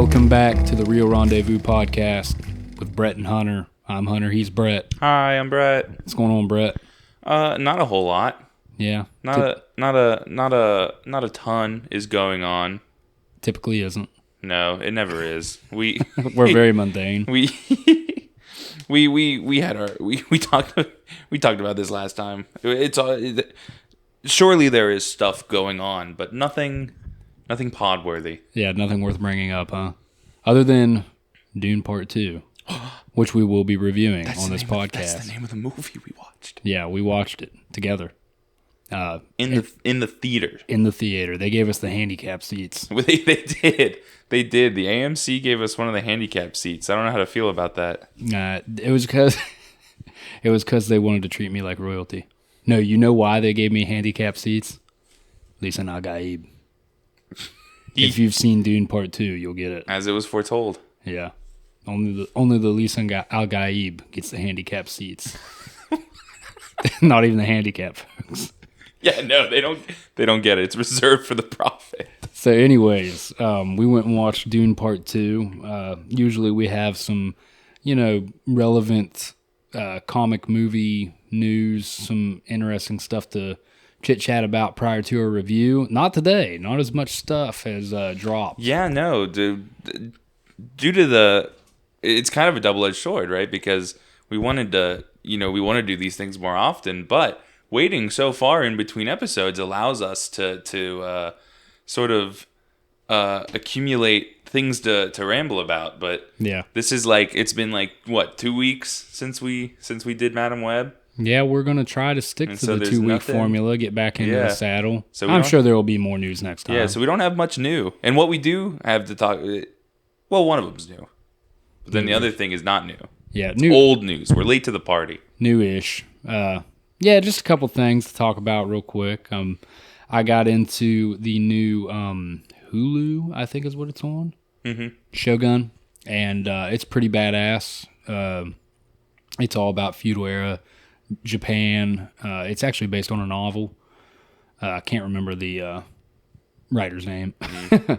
Welcome back to the Real Rendezvous podcast with Brett and Hunter. I'm Hunter, he's Brett. Hi, I'm Brett. What's going on, Brett? Not a whole lot. Yeah. Not a ton is going on. Typically isn't. No, it never is. We're very mundane. We talked about this last time. Surely there is stuff going on, but nothing pod worthy. Yeah, nothing worth bringing up, huh? Other than Dune Part 2, which we will be reviewing on this podcast. That's the name of the movie we watched. Yeah, we watched it together. In the theater. In the theater. They gave us the handicap seats. They did. They did. The AMC gave us one of the handicap seats. I don't know how to feel about that. It was because they wanted to treat me like royalty. No, you know why they gave me handicap seats? Lisan gaib. If you've seen Dune Part 2, you'll get it. As it was foretold. Yeah. Only the lisan gaib gets the handicap seats. Not even the handicap folks. Yeah, no, they don't get it. It's reserved for the prophet. So anyways, we went and watched Dune Part 2. Usually we have some, relevant comic movie news, some interesting stuff to chit-chat about prior to a review. Not today. Not as much stuff has dropped. Yeah, no. Due to it's kind of a double-edged sword, right? Because we wanted to, we want to do these things more often, but waiting so far in between episodes allows us to sort of accumulate things to ramble about. But yeah, this is it's been 2 weeks since we did Madam Web. Yeah, we're gonna try to stick to the 2 week formula, get back into the saddle. So I'm sure there will be more news next time. Yeah, so we don't have much new, and what we do have to talk. Well, one of them's new, but then the other thing is not new. Yeah, it's old news. We're late to the party. Newish. Yeah, just a couple things to talk about real quick. I got into the new Hulu, I think is what it's on. Mm-hmm. Shogun, and it's pretty badass. It's all about feudal era Japan. It's actually based on a novel. I can't remember the writer's name. Mm-hmm.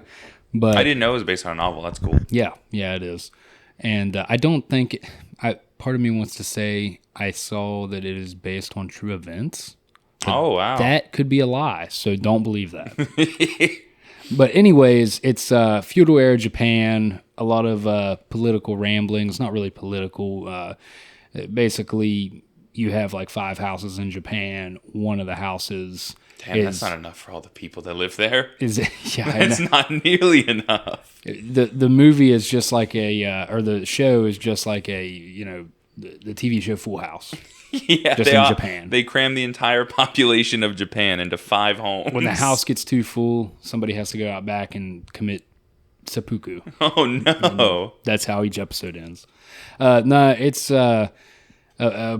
But I didn't know it was based on a novel. That's cool. Yeah, it is. And I don't think... part of me wants to say I saw that it is based on true events. Oh, wow. That could be a lie, so don't believe that. But anyways, it's feudal era Japan, a lot of political ramblings, not really political. Basically, you have 5 houses in Japan. One of the houses that's not enough for all the people that live there. Yeah, it's not nearly enough. The movie is just like or the show is just like the TV show Full House. Yeah, just in Japan. They cram the entire population of Japan into 5 homes. When the house gets too full, somebody has to go out back and commit seppuku. Oh, no. That's how each episode ends. No, it's a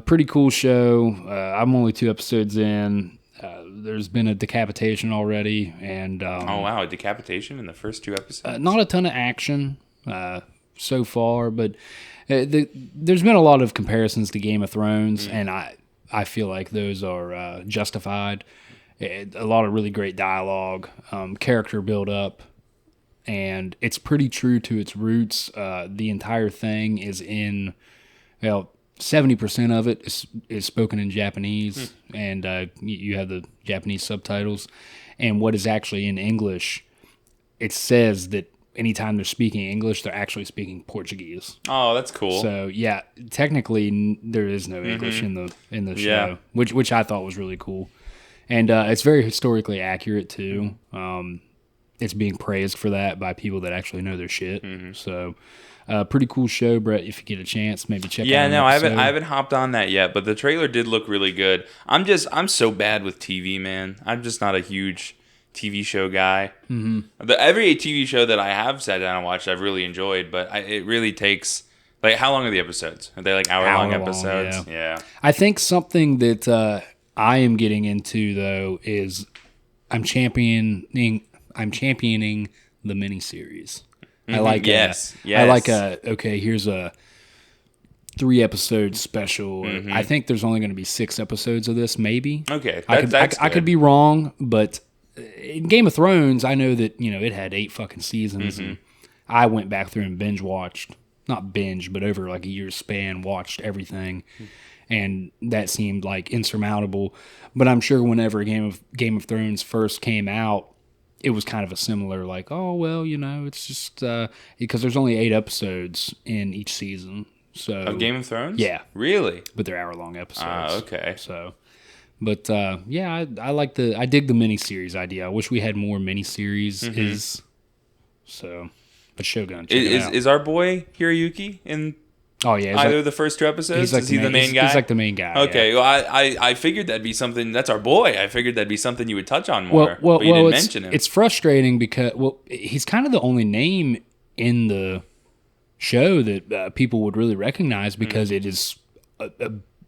pretty cool show. I'm only 2 episodes in. There's been a decapitation already. And oh, wow. A decapitation in the first 2 episodes? Not a ton of action so far, but... there's been a lot of comparisons to Game of Thrones, and I feel like those are justified. A lot of really great dialogue, character build-up, and it's pretty true to its roots. The entire thing is in, 70% of it is spoken in Japanese, and you have the Japanese subtitles. And what is actually in English, it says that anytime they're speaking English, they're actually speaking Portuguese. Oh, that's cool. So yeah, technically there is no English in the show, which I thought was really cool, and it's very historically accurate too. It's being praised for that by people that actually know their shit. Mm-hmm. So, pretty cool show, Brett. If you get a chance, maybe check. Yeah, out no, I haven't hopped on that yet, but the trailer did look really good. I'm so bad with TV, man. I'm just not a huge TV show guy. Mm-hmm. Every TV show that I have sat down and watched, I've really enjoyed, but it really takes... how long are the episodes? Are they hour-long episodes? Yeah. I think something that I am getting into, though, is I'm championing the miniseries. Mm-hmm. I like yes. I like here's a 3-episode special. Mm-hmm. I think there's only going to be 6 episodes of this, maybe. Okay, I could be wrong, but in Game of Thrones, I know that it had 8 fucking seasons, and I went back through and not binge, but over like a year's span, watched everything. And that seemed like insurmountable. But I'm sure whenever Game of Thrones first came out, it was kind of a similar, like, oh, well, it's just because there's only 8 episodes in each season. So Of Game of Thrones? Yeah. Really? But they're hour-long episodes. Okay. So, but yeah, I dig the miniseries idea. I wish we had more miniseries. So, but Shogun, check it out. Is our boy Hiroyuki in Oh yeah, either of the first 2 episodes? Is he the main guy? He's like the main guy. Okay, yeah. well, I figured that'd be something. That's our boy. I figured that'd be something you would touch on more. But you didn't mention him. It's frustrating because he's kind of the only name in the show that people would really recognize because it is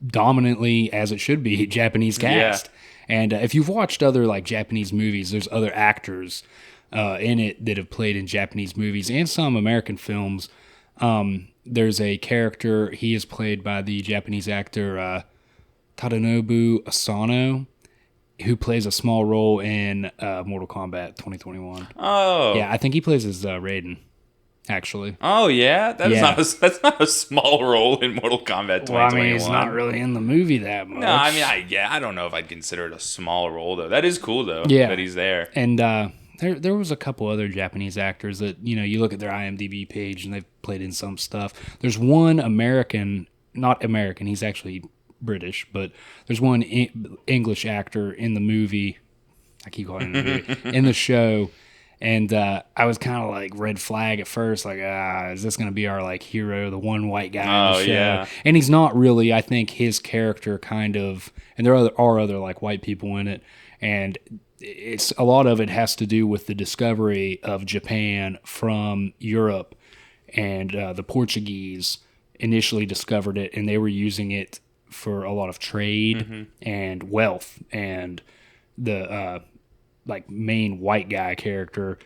dominantly, as it should be, Japanese cast. Yeah. And if you've watched other like Japanese movies, there's other actors in it that have played in Japanese movies and some American films. There's a character, he is played by the Japanese actor Tadanobu Asano, who plays a small role in Mortal Kombat 2021. Oh. Yeah, I think he plays as Raiden, actually. Oh, yeah? That's not a small role in Mortal Kombat 2021. Well, I mean, he's not really in the movie that much. No, I mean, I don't know if I'd consider it a small role, though. That is cool, though, that he's there. And there was a couple other Japanese actors that, you look at their IMDb page and they've played in some stuff. There's one not American, he's actually British, but there's one English actor in the movie. I keep calling it the movie, in the show. And I was kind of like red flag at first, like, is this going to be our like hero, the one white guy in the show? Yeah. And he's not really. I think his character kind of, and there are other like white people in it, and it's a lot of it has to do with the discovery of Japan from Europe, and the Portuguese initially discovered it, and they were using it for a lot of trade and wealth, and the like main white guy character,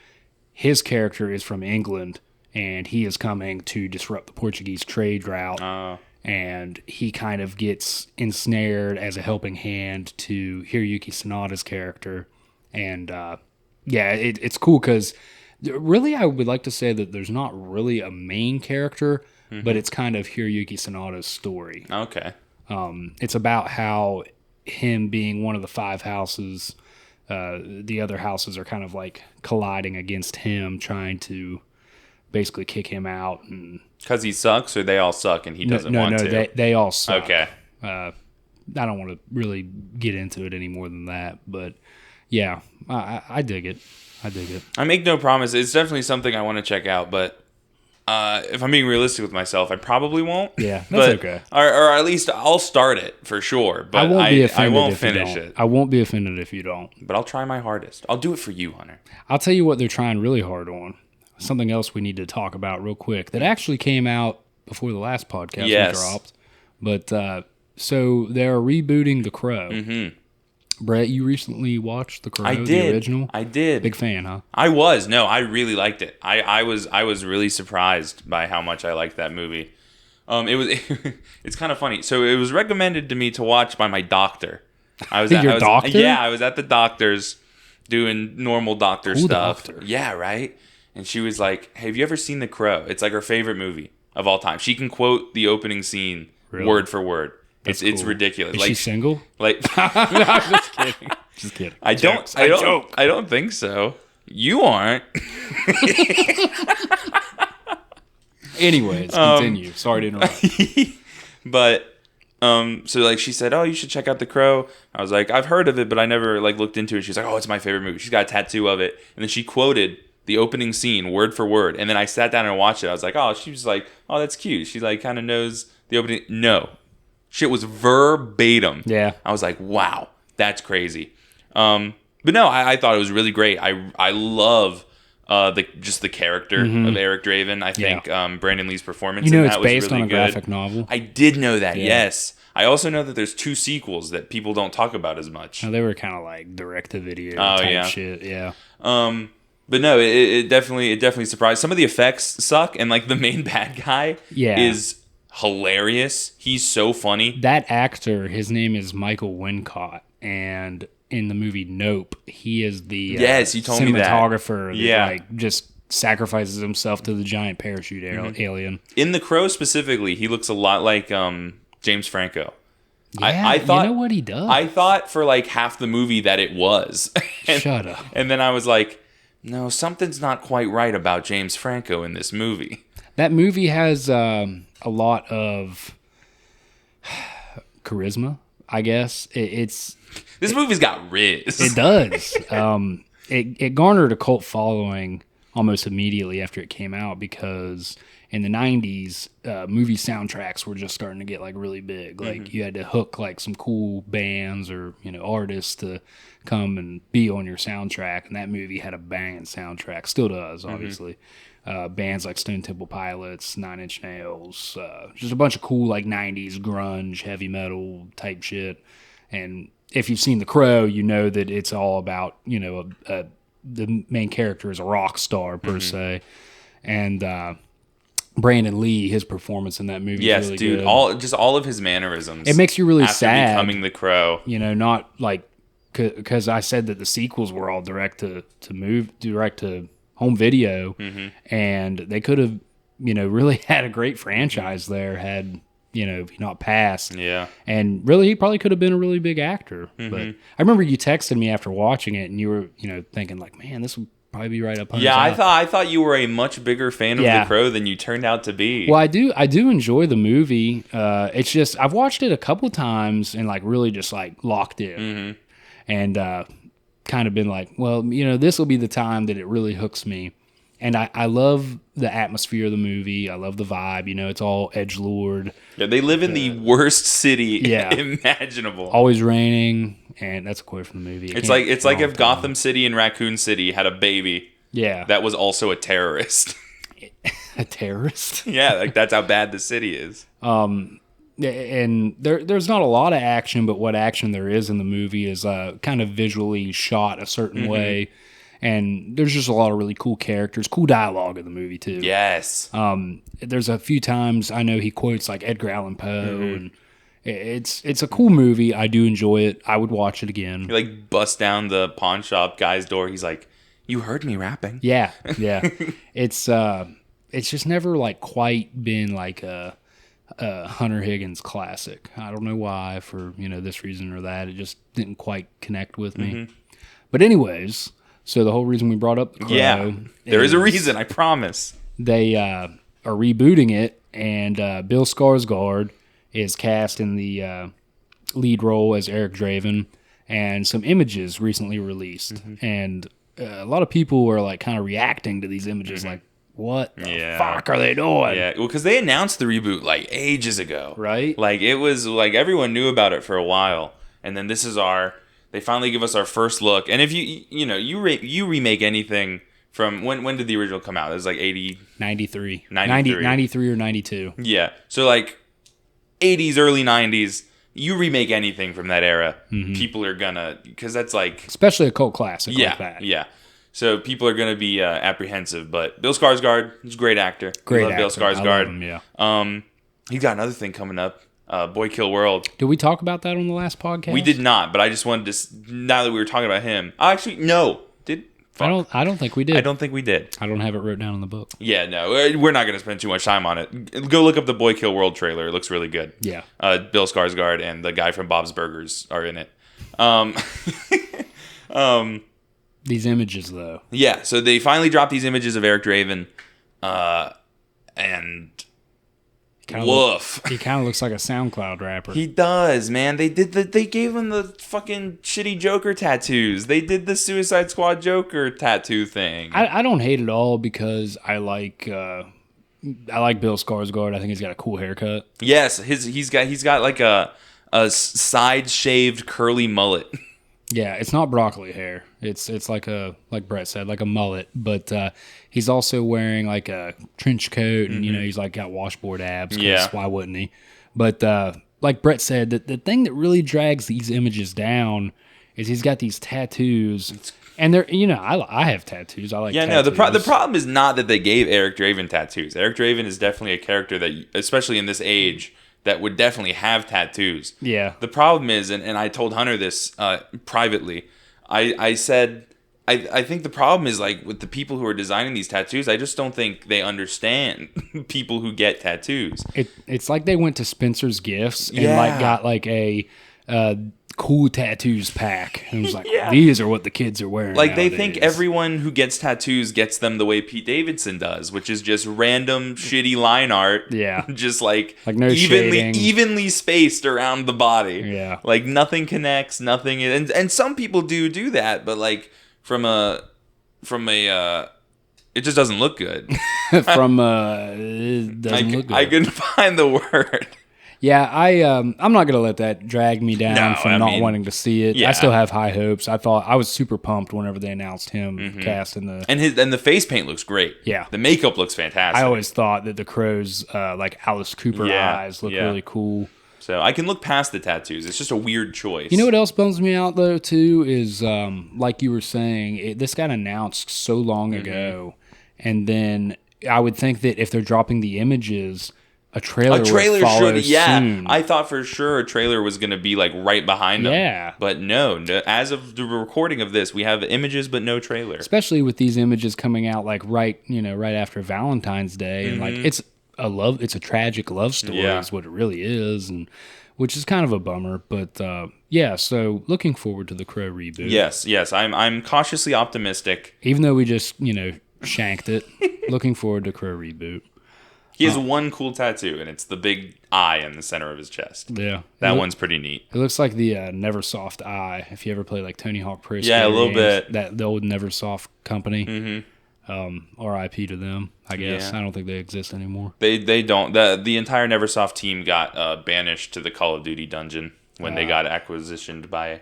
his character is from England, and he is coming to disrupt the Portuguese trade route. And he kind of gets ensnared as a helping hand to Hiroyuki Sanada's character. And it's cool because really I would like to say that there's not really a main character, but it's kind of Hiroyuki Sanada's story. Okay. It's about how him being one of the 5 houses, the other houses are kind of like colliding against him, trying to basically kick him out. And because he sucks, or they all suck and he doesn't want to? No, they all suck. Okay. I don't want to really get into it any more than that, but yeah, I dig it. I make no promise. It's definitely something I want to check out, but if I'm being realistic with myself, I probably won't. Yeah, that's okay. Or at least I'll start it for sure, but I won't finish it. I won't be offended if you don't. But I'll try my hardest. I'll do it for you, Hunter. I'll tell you what they're trying really hard on. Something else we need to talk about real quick that actually came out before the last podcast we dropped. But so they're rebooting The Crow. Mm-hmm. Brett, you recently watched The Crow, the original? I did. Big fan, huh? I was. No, I really liked it. I was really surprised by how much I liked that movie. It's kind of funny. So it was recommended to me to watch by my doctor. Doctor? Yeah, I was at the doctor's doing normal doctor stuff. Doctor? Yeah, right? And she was like, "Hey, have you ever seen The Crow? It's like her favorite movie of all time." She can quote the opening scene word for word. It's ridiculous. Is she single? Like, no, I'm just kidding. Just kidding. I don't think so. You aren't. Anyways, continue. Sorry to interrupt. But so like she said, "Oh, you should check out The Crow." I was like, "I've heard of it, but I never like looked into it." She's like, "Oh, it's my favorite movie." She's got a tattoo of it, and then she quoted the opening scene word for word. And then I sat down and watched it. I was like, "Oh," she was like, "Oh, that's cute." She like kind of knows the opening. No. Shit was verbatim. Yeah. I was like, wow, that's crazy. But no, I thought it was really great. I love the character of Eric Draven. I think Brandon Lee's performance in that was really good. It's based on a graphic novel. I did know that, yes. I also know that there's 2 sequels that people don't talk about as much. They were kind of like direct-to-video type shit, yeah. But no, it definitely surprised. Some of the effects suck, and like the main bad guy is hilarious. He's so funny. That actor, his name is Michael Wincott, and in the movie Nope, he is the you told me that. cinematographer that like just sacrifices himself to the giant parachute alien. In The Crow specifically, he looks a lot like James Franco. Yeah, I thought, you know what he does? I thought for like half the movie that it was. Shut up. And then I was like, no, something's not quite right about James Franco in this movie. That movie has a lot of charisma, I guess. This movie's got riz. It does. It garnered a cult following almost immediately after it came out because in the 90s, movie soundtracks were just starting to get like really big. Like you had to hook like some cool bands or artists to come and be on your soundtrack, and that movie had a banging soundtrack. Still does, obviously. Bands like Stone Temple Pilots, Nine Inch Nails, just a bunch of cool like 90s grunge, heavy metal type shit. And if you've seen The Crow, you know that it's all about the main character is a rock star per se, and Brandon Lee, his performance in that movie is really dude, good. all of his mannerisms. It makes you really after sad becoming the Crow. Not like because I said that the sequels were all direct to home video, and they could have really had a great franchise there had he not passed. Yeah. And really, he probably could have been a really big actor. But I remember you texted me after watching it, and you were thinking like, man, this would probably be right up on his alley. I thought you were a much bigger fan of The Crow than you turned out to be. Well, I do enjoy the movie. It's just I've watched it a couple times and like really just like locked in, and kind of been like, well, this will be the time that it really hooks me. And I love the atmosphere of the movie. I love the vibe. It's all edgelord. Yeah, they live in the worst city imaginable. Always raining, and that's a quote from the movie. It's like if Gotham City and Raccoon City had a baby. Yeah, that was also a terrorist. A terrorist? Yeah, like that's how bad the city is. And there's not a lot of action, but what action there is in the movie is kind of visually shot a certain way. And there's just a lot of really cool characters, cool dialogue in the movie too. Yes. There's a few times I know he quotes like Edgar Allan Poe, and it's a cool movie. I do enjoy it. I would watch it again. He like busts down the pawn shop guy's door. He's like, "You heard me rapping." Yeah. It's just never like quite been like a Hunter Higgins classic. I don't know why, for this reason or that. It just didn't quite connect with me. But anyways. So the whole reason we brought up The Crow, there is a reason, I promise. They are rebooting it, and Bill Skarsgård is cast in the lead role as Eric Draven, and some images recently released, and a lot of people are like kind of reacting to these images, like, what the fuck are they doing? Yeah, well, because they announced the reboot like ages ago, right? Like it was like everyone knew about it for a while, and then this is they finally give us our first look. And if you remake anything from when did the original come out? It was like 93 or 92. Yeah. So like 80s, early 90s, you remake anything from that era, people are gonna, because that's like, especially a cult classic like that. Yeah. So people are gonna be apprehensive, but Bill Skarsgård, he's a great actor. Great love actor. Bill Skarsgård. I love him, yeah. He's got another thing coming up. Boy Kill World. Did we talk about that on the last podcast? We did not, but I just wanted to. Now that we were talking about him, actually no. Fuck. I don't think we did. I don't think we did. I don't have it wrote down in the book. Yeah, no, we're not going to spend too much time on it. Go look up the Boy Kill World trailer. It looks really good. Yeah. Bill Skarsgård and the guy from Bob's Burgers are in it. These images, though. Yeah, so they finally dropped these images of Eric Draven, and woof. He kind of looks like a SoundCloud rapper. He does, man. They gave him the fucking shitty Joker tattoos. They did the Suicide Squad Joker tattoo thing. I don't hate it all because I like Bill Skarsgård. I think he's got a cool haircut. Yes, he's got like a side shaved curly mullet. Yeah, it's not broccoli hair. It's like Brett said, like a mullet. But he's also wearing like a trench coat, and he's like got washboard abs. Yeah, why wouldn't he? But like Brett said, the thing that really drags these images down is he's got these tattoos, and they're I have tattoos. I like tattoos. No. The problem is not that they gave Eric Draven tattoos. Eric Draven is definitely a character that, especially in this age, that would definitely have tattoos. Yeah. The problem is, and I told Hunter this privately, I said, I think the problem is like with the people who are designing these tattoos, I just don't think they understand people who get tattoos. It's like they went to Spencer's Gifts and Yeah. like got like a cool tattoos pack and was like, Yeah. these are what the kids are wearing. Like nowadays. they think everyone who gets tattoos gets them the way Pete Davidson does, which is just random shitty line art. Yeah. Just like no shading. evenly spaced around the body. Yeah. Like nothing connects, nothing, and some people do that, but like from a it just doesn't look good. it doesn't look good. I couldn't find the word. Yeah, I'm not gonna let that drag me down from not wanting to see it. Yeah. I still have high hopes. I was super pumped whenever they announced him casting the. And the face paint looks great. Yeah. The makeup looks fantastic. I always thought that the crow's like Alice Cooper eyes look really cool. So I can look past the tattoos. It's just a weird choice. You know what else bums me out though too is like you were saying, this got announced so long ago, and then I would think that if they're dropping the images. A trailer would follow soon. I thought for sure a trailer was going to be like right behind them. Yeah. But no, as of the recording of this, we have images but no trailer. Especially with these images coming out like right after Valentine's Day, and like it's a tragic love story is what it really is, and which is kind of a bummer. But so looking forward to the Crow reboot. Yes, I'm cautiously optimistic. Even though we just shanked it, looking forward to Crow reboot. He has one cool tattoo, and it's the big eye in the center of his chest. Yeah. That one's pretty neat. It looks like the Neversoft eye, if you ever play like Tony Hawk Pro Skater. Yeah, a little bit. The old Neversoft company. Mm-hmm. R.I.P. to them, I guess. Yeah. I don't think they exist anymore. They don't. The entire Neversoft team got banished to the Call of Duty dungeon when they got acquisitioned by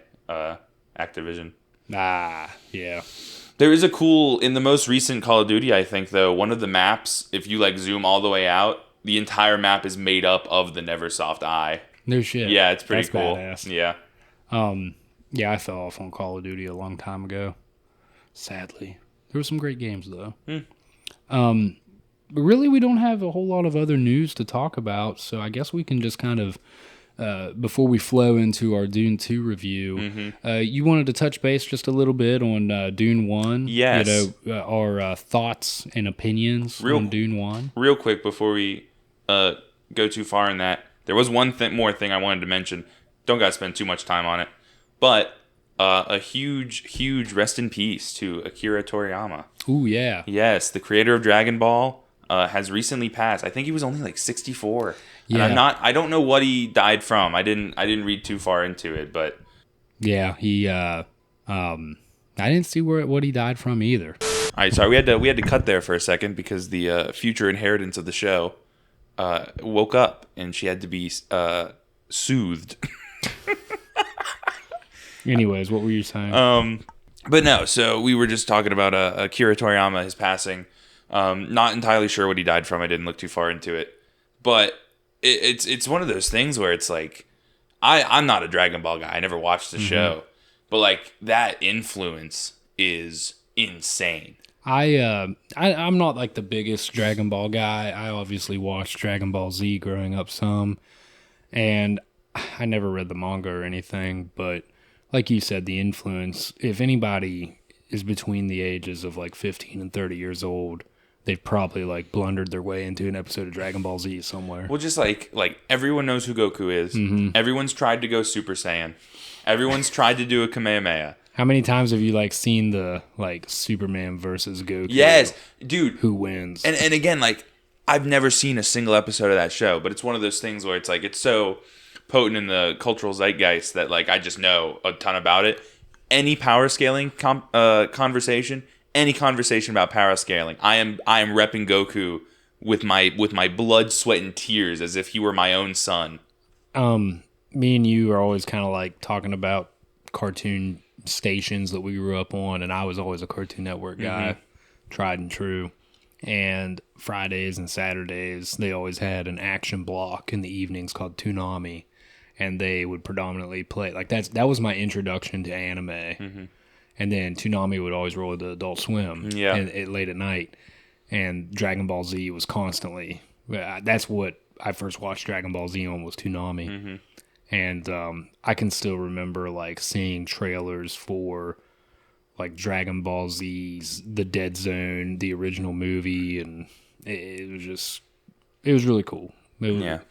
Activision. Yeah. There is a cool, in the most recent Call of Duty, I think, though, one of the maps, if you like zoom all the way out, the entire map is made up of the Neversoft eye. No shit. Yeah, it's pretty cool. Badass. Yeah. Yeah, I fell off on Call of Duty a long time ago. Sadly. There were some great games, though. But really, we don't have a whole lot of other news to talk about, so I guess we can just kind of before we flow into our Dune 2 review, you wanted to touch base just a little bit on Dune 1. Yes. Our thoughts and opinions on Dune 1. Real quick before we go too far in that, there was one more thing I wanted to mention. Don't got to spend too much time on it. But a huge rest in peace to Akira Toriyama. Ooh, yeah. Yes, the creator of Dragon Ball has recently passed. I think he was only like 64. Yeah. And I don't know what he died from. I didn't read too far into it, but yeah, he I didn't see what he died from either. All right, sorry, we had to cut there for a second because the future inheritance of the show woke up and she had to be soothed. Anyways, what were you saying? But no, so we were just talking about Akira Toriyama, his passing. Not entirely sure what he died from. I didn't look too far into it, but it's one of those things where it's like I'm not a Dragon Ball guy. I never watched the show, but like that influence is insane. I'm not like the biggest Dragon Ball guy. I obviously watched Dragon Ball Z growing up some, and I never read the manga or anything, but like you said, the influence, if anybody is between the ages of like 15 and 30 years old, they've probably like blundered their way into an episode of Dragon Ball Z somewhere. Well, just like everyone knows who Goku is. Mm-hmm. Everyone's tried to go Super Saiyan. Everyone's tried to do a Kamehameha. How many times have you like seen the like Superman versus Goku? Yes, dude. Who wins? And again, like I've never seen a single episode of that show, but it's one of those things where it's like it's so potent in the cultural zeitgeist that like I just know a ton about it. Any power scaling conversation, any conversation about power scaling, I am repping Goku with my blood, sweat, and tears as if he were my own son. Me and you are always kind of like talking about cartoon stations that we grew up on, and I was always a Cartoon Network guy, tried and true. And Fridays and Saturdays, they always had an action block in the evenings called Toonami. And they would predominantly play like that was my introduction to anime, and then Toonami would always roll to Adult Swim, late at night, and Dragon Ball Z was constantly. That's what I first watched Dragon Ball Z on was Toonami, and I can still remember like seeing trailers for like Dragon Ball Z's The Dead Zone, the original movie, and it was really cool.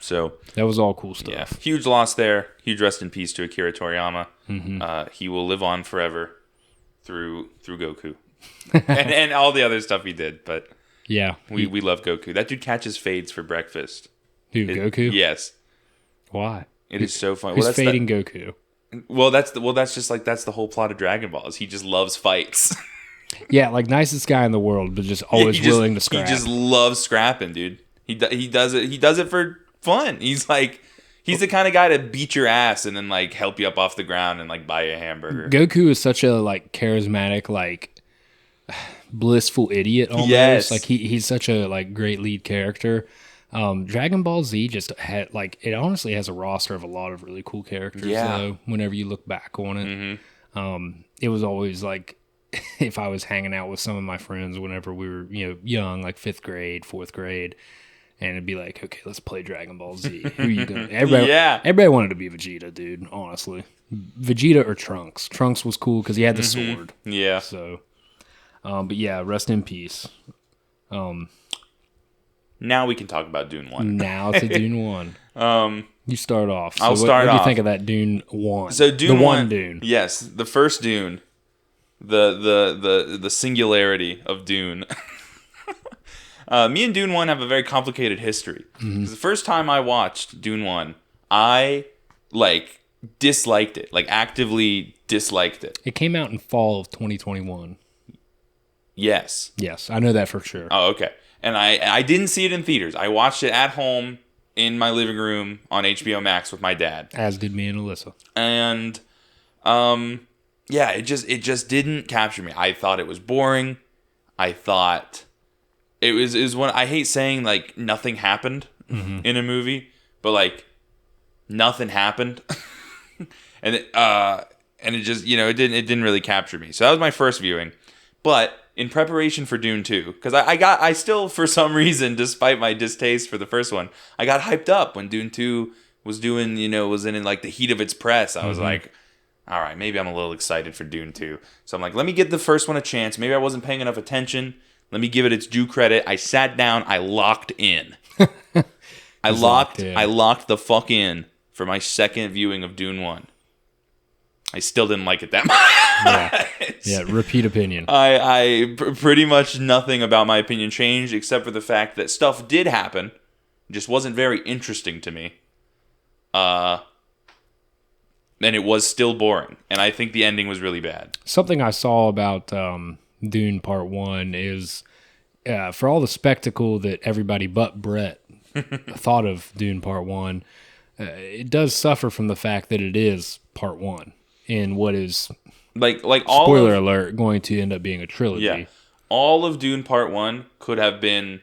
So that was all cool stuff. Yeah, huge loss there. Huge rest in peace to Akira Toriyama. He will live on forever through Goku and all the other stuff he did. But yeah, we love Goku. That dude catches fades for breakfast. Goku? Yes. Why? It is so funny. Who's fading Goku? That's the whole plot of Dragon Ball. Is he just loves fights. Yeah, like nicest guy in the world, but just always willing to scrap. He just loves scrapping, dude. He does it for fun. He's the kind of guy to beat your ass and then like help you up off the ground and like buy you a hamburger. Goku is such a like charismatic, like blissful idiot almost. Yes. Like he's such a like great lead character. Dragon Ball Z just had like it honestly has a roster of a lot of really cool characters though, whenever you look back on it. It was always like if I was hanging out with some of my friends whenever we were, young, like 5th grade, 4th grade, and it'd be like, okay, let's play Dragon Ball Z. Who are you gonna? Everybody wanted to be Vegeta, dude. Honestly, Vegeta or Trunks. Trunks was cool because he had the sword. Yeah. So, but yeah, rest in peace. Now we can talk about Dune 1. Now to Dune 1. You start off. So I'll start off. What do you think of that Dune 1? So Dune the 1, Dune. Yes, the first Dune. The singularity of Dune. Me and Dune 1 have a very complicated history. The first time I watched Dune 1, I disliked it. Like actively disliked it. It came out in fall of 2021. Yes. Yes, I know that for sure. Oh, okay. And I didn't see it in theaters. I watched it at home in my living room on HBO Max with my dad. As did me and Alyssa. And yeah, it just didn't capture me. I thought it was boring. I thought it was one. I hate saying like nothing happened in a movie, but like nothing happened, and it just it didn't really capture me. So that was my first viewing, but in preparation for Dune 2, because I still for some reason, despite my distaste for the first one, I got hyped up when Dune 2 was in like the heat of its press. I was like, all right, maybe I'm a little excited for Dune 2. So I'm like, let me give the first one a chance. Maybe I wasn't paying enough attention. Let me give it its due credit. I sat down. I locked in. I locked the fuck in for my second viewing of Dune 1. I still didn't like it that much. Yeah, repeat opinion. Pretty much nothing about my opinion changed except for the fact that stuff did happen. It just wasn't very interesting to me. And it was still boring. And I think the ending was really bad. Something I saw about Dune Part 1 is for all the spectacle that everybody but Brett thought of Dune Part 1, it does suffer from the fact that it is Part 1 in what is, like all spoiler alert, going to end up being a trilogy. Yeah. All of Dune Part 1 could have been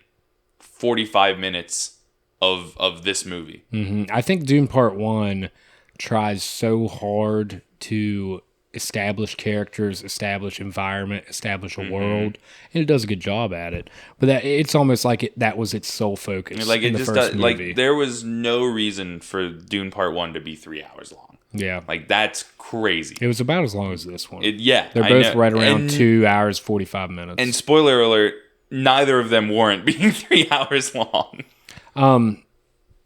45 minutes of this movie. I think Dune Part 1 tries so hard to establish characters, establish environment, establish a world, and it does a good job at it. But it's almost like that was its sole focus. Like in it the just first movie. Like there was no reason for Dune Part 1 to be 3 hours long. Yeah, like that's crazy. It was about as long as this one. They're both right around 2 hours 45 minutes. And spoiler alert, neither of them warrant being 3 hours long.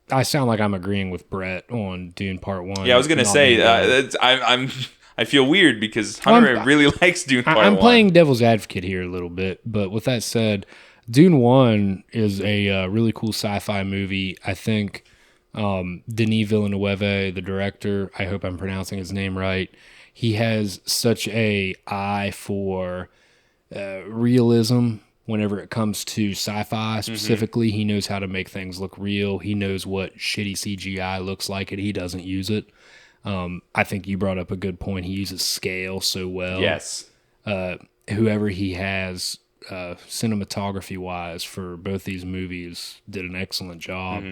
I sound like I'm agreeing with Brett on Dune Part 1. Yeah, I was gonna say I feel weird because Hunter really likes Dune Part 1. I'm playing devil's advocate here a little bit, but with that said, Dune 1 is a really cool sci-fi movie. I think Denis Villeneuve, the director, I hope I'm pronouncing his name right, he has such a eye for realism. Whenever it comes to sci-fi specifically, he knows how to make things look real. He knows what shitty CGI looks like, and he doesn't use it. I think you brought up a good point. He uses scale so well. Yes. Whoever he has cinematography-wise for both these movies did an excellent job.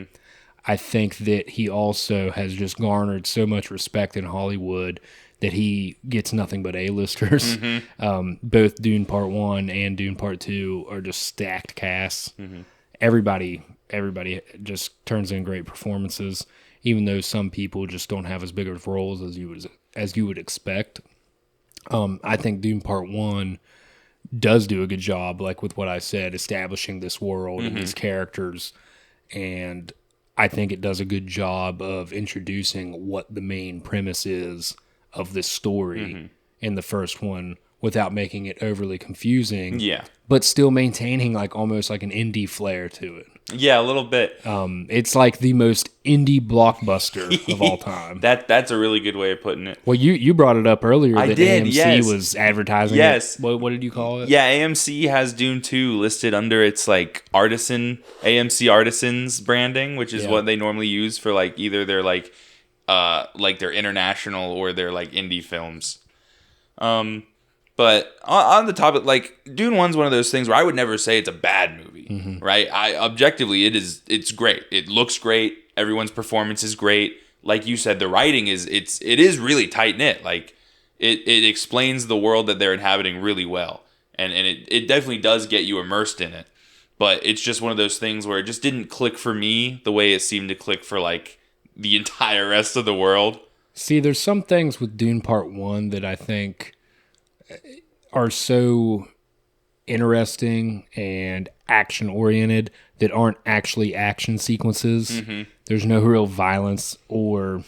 I think that he also has just garnered so much respect in Hollywood that he gets nothing but A-listers. Both Dune Part 1 and Dune Part 2 are just stacked casts. Everybody just turns in great performances, even though some people just don't have as big of roles as you would expect. I think Dune Part 1 does do a good job, like with what I said, establishing this world and these characters. And I think it does a good job of introducing what the main premise is of this story in the first one without making it overly confusing. Yeah. But still maintaining like almost like an indie flair to it. Yeah, a little bit. It's like the most indie blockbuster of all time. That's a really good way of putting it. Well, you brought it up earlier that did, AMC yes. was advertising Yes. it. What did you call it? Yeah, AMC has Dune 2 listed under its like AMC Artisans branding, which is what they normally use for like either their like their international or their like indie films. But on the topic, like Dune 1's one of those things where I would never say it's a bad movie, right? Objectively, it's great. It looks great. Everyone's performance is great. Like you said, the writing it is really tight knit. Like it explains the world that they're inhabiting really well, and it definitely does get you immersed in it. But it's just one of those things where it just didn't click for me the way it seemed to click for like the entire rest of the world. See, there's some things with Dune Part 1 that I think are so interesting and action oriented that aren't actually action sequences. There's no real violence or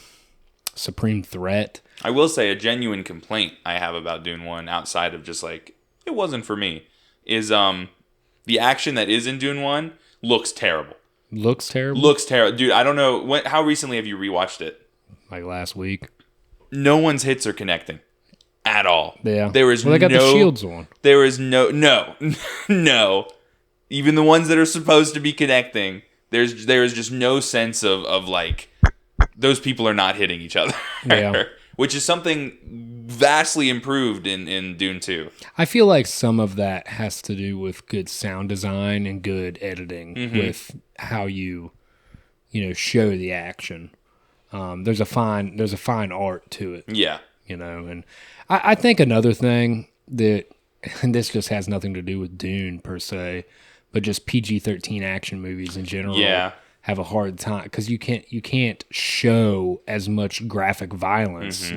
supreme threat. I will say a genuine complaint I have about Dune 1 outside of just like it wasn't for me is the action that is in Dune 1 looks terrible. Looks terrible? Looks terrible. Dude, I don't know how recently have you rewatched it? Like last week. No one's hits are connecting. At all. Yeah. There is they got the shields on. There is no. Even the ones that are supposed to be connecting, there is just no sense of like those people are not hitting each other. Yeah. Which is something vastly improved in Dune 2. I feel like some of that has to do with good sound design and good editing with how you show the action. There's a fine art to it. Yeah. And I think another thing that, and this just has nothing to do with Dune per se, but just PG-13 action movies in general have a hard time because you can't show as much graphic violence,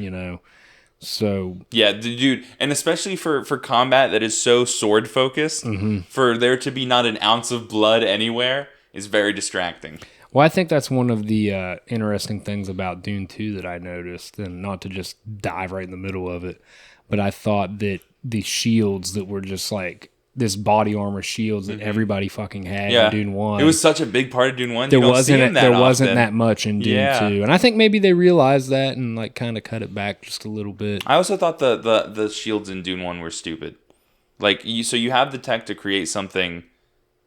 So yeah, dude, and especially for combat that is so sword focused, for there to be not an ounce of blood anywhere is very distracting. Well, I think that's one of the interesting things about Dune 2 that I noticed, and not to just dive right in the middle of it, but I thought that the shields that were just like this body armor shields that everybody fucking had in Dune 1. It was such a big part of Dune 1. There wasn't that much in Dune 2. And I think maybe they realized that and like kind of cut it back just a little bit. I also thought the shields in Dune 1 were stupid. Like so you have the tech to create something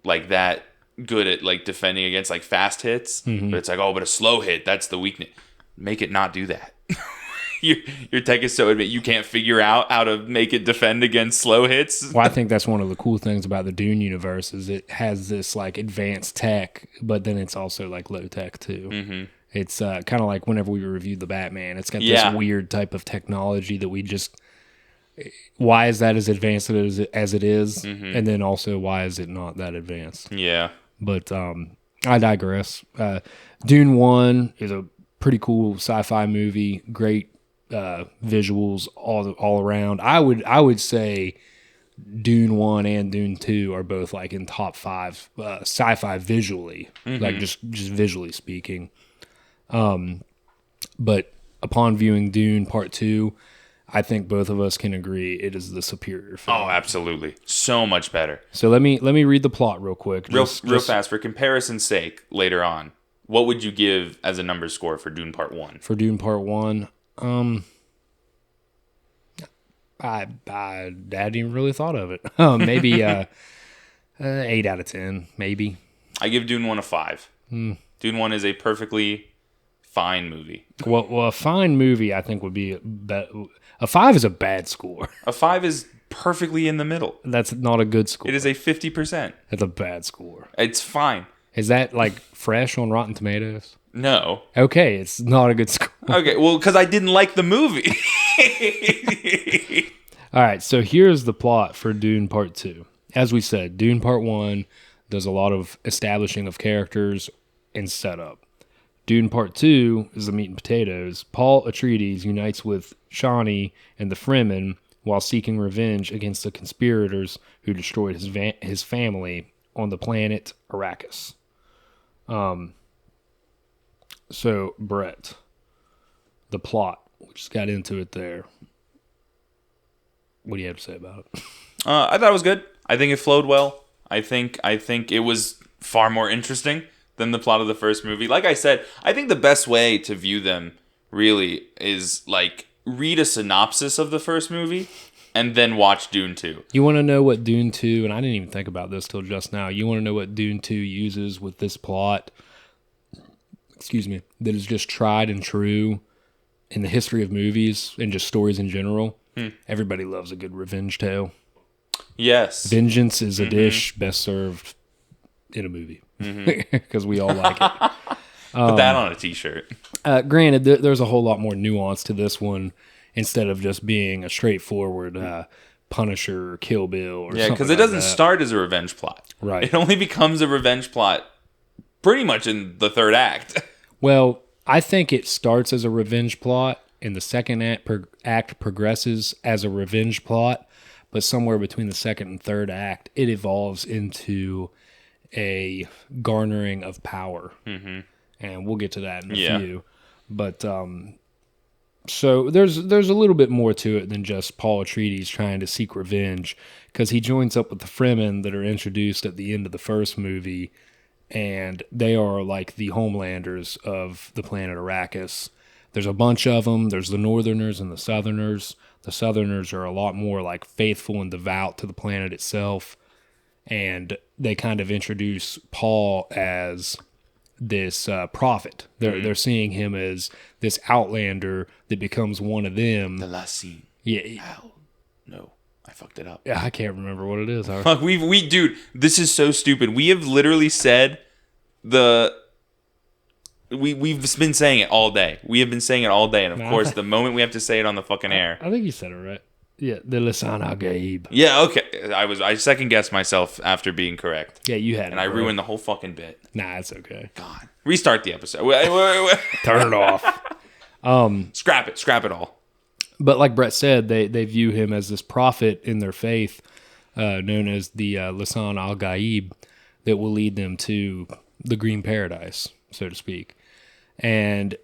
like that good at like defending against like fast hits, but it's like, but a slow hit, that's the weakness. Make it not do that. Your tech is so advanced you can't figure out how to make it defend against slow hits. Well, I think that's one of the cool things about the Dune universe is it has this like advanced tech, but then it's also like low tech too. It's kind of like whenever we reviewed the Batman, it's got this weird type of technology that we just. Why is that as advanced as it is, and then also why is it not that advanced? Yeah. But I digress. Dune 1 is a pretty cool sci-fi movie. Great visuals all around. I would say Dune 1 and Dune 2 are both like in top 5 sci-fi visually, like just visually speaking. But upon viewing Dune Part 2, I think both of us can agree it is the superior film. Oh, absolutely. So much better. So let me read the plot real quick. Real fast, for comparison's sake, later on, what would you give as a number score for Dune Part 1? For Dune Part 1, I hadn't even really thought of it. Maybe 8 out of 10, maybe. I give Dune 1 a 5. Dune 1 is a perfectly fine movie. Well, a fine movie, I think, would be a 5 is a bad score. A 5 is perfectly in the middle. That's not a good score. It is a 50%. That's a bad score. It's fine. Is that like fresh on Rotten Tomatoes? No. Okay, it's not a good score. Okay, well, because I didn't like the movie. All right, so here's the plot for Dune Part 2. As we said, Dune Part 1 does a lot of establishing of characters and setup. Dune Part 2 is the meat and potatoes. Paul Atreides unites with Shani and the Fremen while seeking revenge against the conspirators who destroyed his family on the planet Arrakis. So, Brett, the plot, we just got into it there. What do you have to say about it? I thought it was good. I think it flowed well. I think it was far more interesting than the plot of the first movie. Like I said, I think the best way to view them really is like read a synopsis of the first movie and then watch Dune 2. You want to know what Dune 2, and I didn't even think about this till just now. You want to know what Dune 2 uses with this plot? Excuse me. That is just tried and true in the history of movies and just stories in general. Everybody loves a good revenge tale. Yes. Vengeance is a dish best served in a movie. Because we all like it. Put that on a t-shirt. Granted, there's a whole lot more nuance to this one instead of just being a straightforward Punisher or Kill Bill or something because it doesn't start as a revenge plot. Right. It only becomes a revenge plot pretty much in the third act. Well, I think it starts as a revenge plot and the second act progresses as a revenge plot, but somewhere between the second and third act, it evolves into a garnering of power. And we'll get to that in a few. But so there's a little bit more to it than just Paul Atreides trying to seek revenge, because he joins up with the Fremen that are introduced at the end of the first movie, and they are like the homelanders of the planet Arrakis. There's a bunch of them. There's the Northerners and the Southerners. The Southerners are a lot more like faithful and devout to the planet itself, and they kind of introduce Paul as this prophet. They're seeing him as this outlander that becomes one of them. The last scene. Yeah. No, I fucked it up. Yeah, I can't remember what it is. Fuck, dude, this is so stupid. We have literally said we've been saying it all day. We have been saying it all day, and of course, the moment we have to say it on the fucking air. I think you said it right. Yeah, the lisan gaib. Yeah, okay. I second guessed myself after being correct. Yeah, you had it. And I ruined the whole fucking bit. Nah, it's okay. God. Restart the episode. Turn it off. Scrap it all. But like Brett said, they view him as this prophet in their faith, known as the lisan al-gaib, that will lead them to the green paradise, so to speak. And,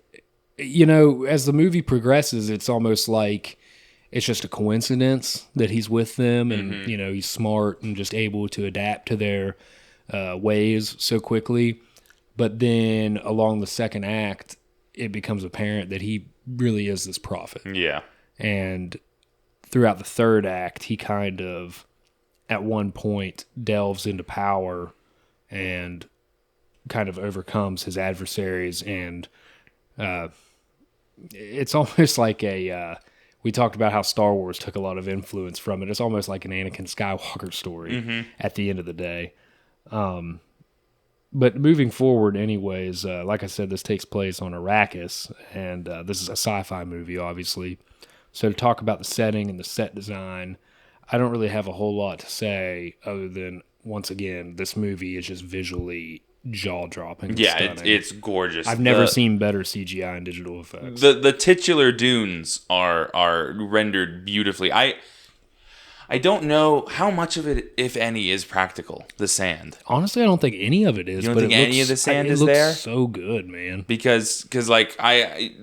you know, as the movie progresses, it's almost like it's just a coincidence that he's with them and, you know, he's smart and just able to adapt to their ways so quickly. But then along the second act, it becomes apparent that he really is this prophet. Yeah. And throughout the third act, he kind of, at one point, delves into power and kind of overcomes his adversaries. And it's almost like we talked about how Star Wars took a lot of influence from it. It's almost like an Anakin Skywalker story at the end of the day. But moving forward anyways, like I said, this takes place on Arrakis, and this is a sci-fi movie, obviously. So to talk about the setting and the set design, I don't really have a whole lot to say other than, once again, this movie is just visually jaw-dropping. Yeah, it's gorgeous. I've never seen better CGI and digital effects. The titular dunes are rendered beautifully. I don't know how much of it, if any, is practical. The sand. Honestly, I don't think any of it is. You don't think any of the sand is there? It looks so good, man. Because like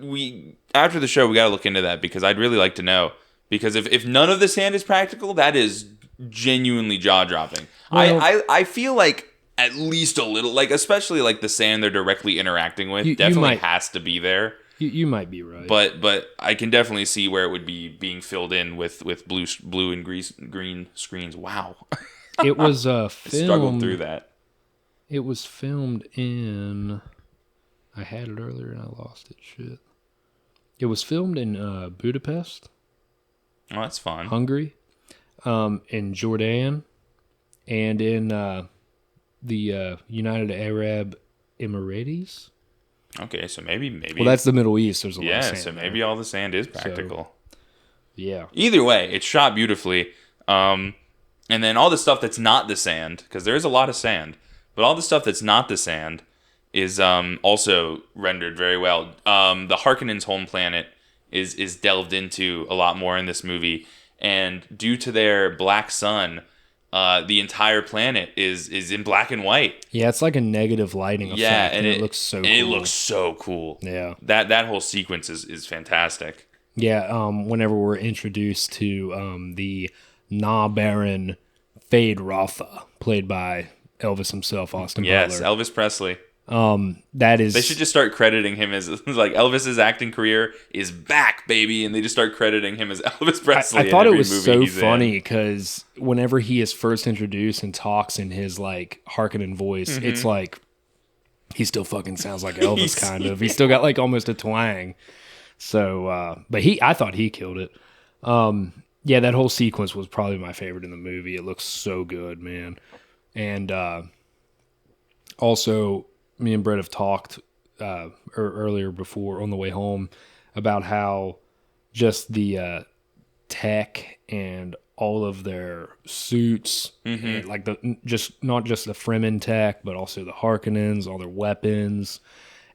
we after the show we got to look into that, because I'd really like to know, because if none of the sand is practical, that is genuinely jaw-dropping. Well, I feel like at least a little, like especially like the sand they're directly interacting with definitely has to be there. You might be right, but I can definitely see where it would be being filled in with blue and green screens. Wow, it was filmed. I struggled through that. It was filmed in. I had it earlier and I lost it. Shit. It was filmed in Budapest. Oh, that's fun. Hungary, in Jordan, and in the United Arab Emirates. Okay, so maybe. Well, that's the Middle East. There's a lot of sand. Yeah, so maybe all the sand is practical. So, yeah. Either way, it's shot beautifully. And then all the stuff that's not the sand, because there is a lot of sand, but all the stuff that's not the sand is also rendered very well. The Harkonnens' home planet is delved into a lot more in this movie, and due to their black sun, the entire planet is in black and white. Yeah, it's like a negative lighting effect, Yeah, and it looks so cool. It looks so cool. Yeah. That whole sequence is fantastic. Yeah, whenever we're introduced to the Na Baron Fade Rotha, played by Elvis himself, Austin Butler. Yes, Elvis Presley. That is... They should just start crediting him as, like, Elvis's acting career is back, baby, and they just start crediting him as Elvis Presley. I thought it was so funny because whenever he is first introduced and talks in his, like, Harkonnen voice, it's like he still fucking sounds like Elvis, kind of. He's still got, like, almost a twang. So, but I thought he killed it. Yeah, that whole sequence was probably my favorite in the movie. It looks so good, man. And also, me and Brett have talked earlier before on the way home about how just the tech and all of their suits, and like not just the Fremen tech, but also the Harkonnens, all their weapons.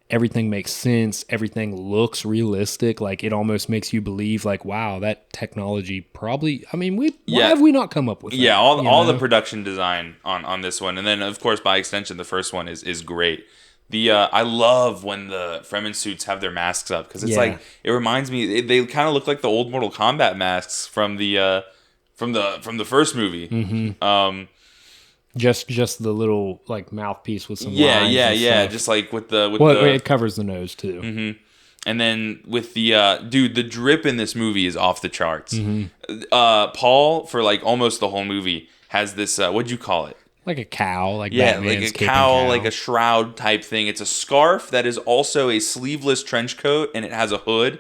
Everything makes sense. Everything looks realistic. Like, it almost makes you believe, like, wow, that technology probably... I mean, why have we not come up with that? Yeah, all the production design on this one. And then, of course, by extension, the first one is great. I love when the Fremen suits have their masks up, because it's like, it reminds me... They kind of look like the old Mortal Kombat masks from the first movie. Mm-hmm. Just the little, like, mouthpiece with some lines. Yeah. Just like with the it covers the nose too. Mm-hmm. And then with the the drip in this movie is off the charts. Mm-hmm. Paul, for like almost the whole movie, has this what'd you call it? Like a cowl, like Batman's like a cowl, like a shroud type thing. It's a scarf that is also a sleeveless trench coat, and it has a hood.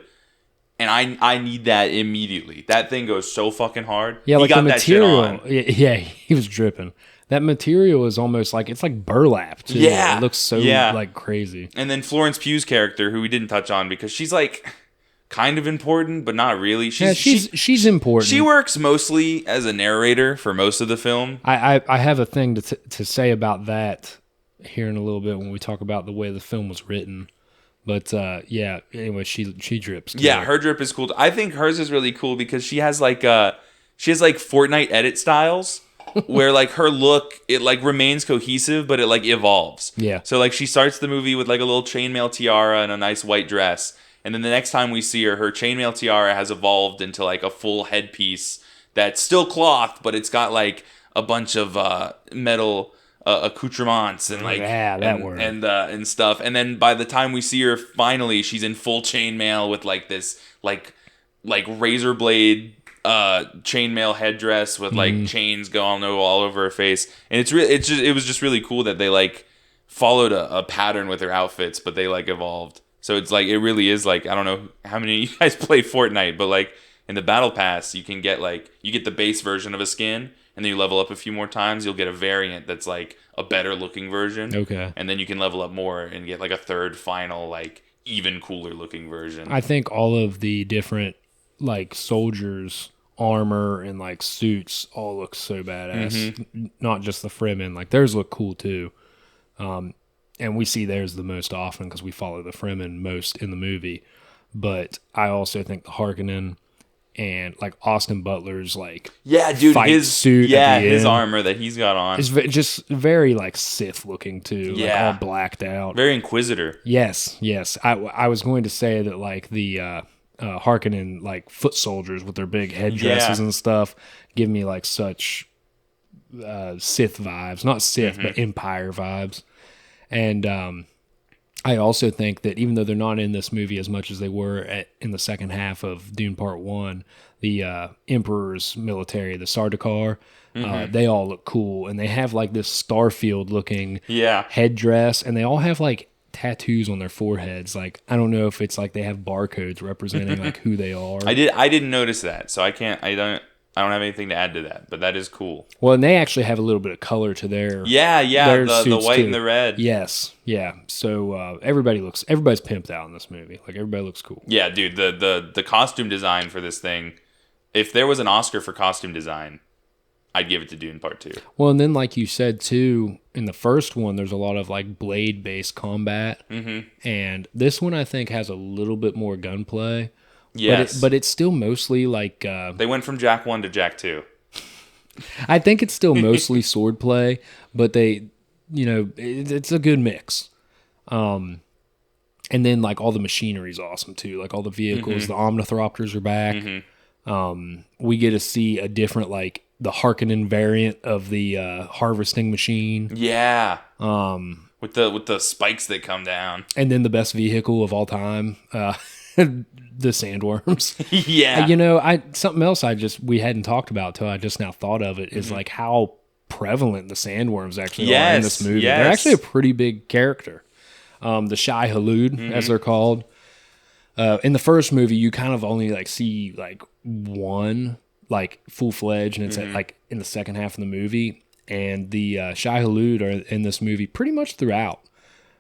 And I need that immediately. That thing goes so fucking hard. Yeah, he like got the material. That shit on. Yeah, he was dripping. That material is almost like, it's like burlap too. Yeah. It looks so like crazy. And then Florence Pugh's character, who we didn't touch on because she's like kind of important, but not really. She's important. She works mostly as a narrator for most of the film. I have a thing to say about that here in a little bit when we talk about the way the film was written. But anyway, she drips too. Yeah, her drip is cool. I think hers is really cool because she has like Fortnite edit styles. Where like her look, it like remains cohesive, but it like evolves. Yeah. So like she starts the movie with like a little chainmail tiara and a nice white dress, and then the next time we see her, her chainmail tiara has evolved into like a full headpiece that's still cloth, but it's got like a bunch of metal accoutrements and like and stuff. And then by the time we see her finally, she's in full chainmail with like this like razor blade chainmail headdress with like chains going all over her face, and it was just really cool that they like followed a pattern with her outfits, but they like evolved. So it's like, it really is like, I don't know how many of you guys play Fortnite, but like in the battle pass you can get you get the base version of a skin, and then you level up a few more times, you'll get a variant that's like a better looking version. Okay. And then you can level up more and get like a third final like even cooler looking version. I think all of the different like soldiers' armor and like suits all look so badass. Not just the Fremen, like theirs look cool too. And we see theirs the most often because we follow the Fremen most in the movie. But I also think the Harkonnen and like Austin Butler's like his suit, his armor that he's got on is just very like Sith looking too, like all blacked out, very Inquisitor. Yes. I was going to say that like the Harkonnen like foot soldiers with their big headdresses and stuff give me like such Sith vibes, not Sith but Empire vibes. And I also think that even though they're not in this movie as much as they were in the second half of Dune Part 1, the Emperor's military, the Sardaukar, they all look cool, and they have like this Starfield looking headdress, and they all have like tattoos on their foreheads. Like, I don't know if it's like they have barcodes representing like who they are. I didn't notice that, so I don't have anything to add to that, but that is cool. Well, and they actually have a little bit of color to their the white too. And the red. Yes, yeah. So everybody's pimped out in this movie. Like, everybody looks cool. Yeah, dude. The costume design for this thing. If there was an Oscar for costume design, I'd give it to Dune Part 2. Well, and then like you said too, in the first one, there's a lot of like blade-based combat, and this one I think has a little bit more gunplay. Yes. But it's still mostly like They went from Jack 1 to Jack 2. I think it's still mostly swordplay, but they, it's a good mix. And then like all the machinery is awesome too. Like all the vehicles, the Omnithropters are back. We get to see a different, like the Harkonnen variant of the harvesting machine. Yeah. With the spikes that come down. And then the best vehicle of all time, the sandworms. Yeah. Something else we hadn't talked about till I just now thought of it is like how prevalent the sandworms actually are in this movie. Yes. They're actually a pretty big character. The Shai Hulud, as they're called. In the first movie, you kind of only like see like one like full fledged, and it's like in the second half of the movie. And the Shai Hulud are in this movie pretty much throughout.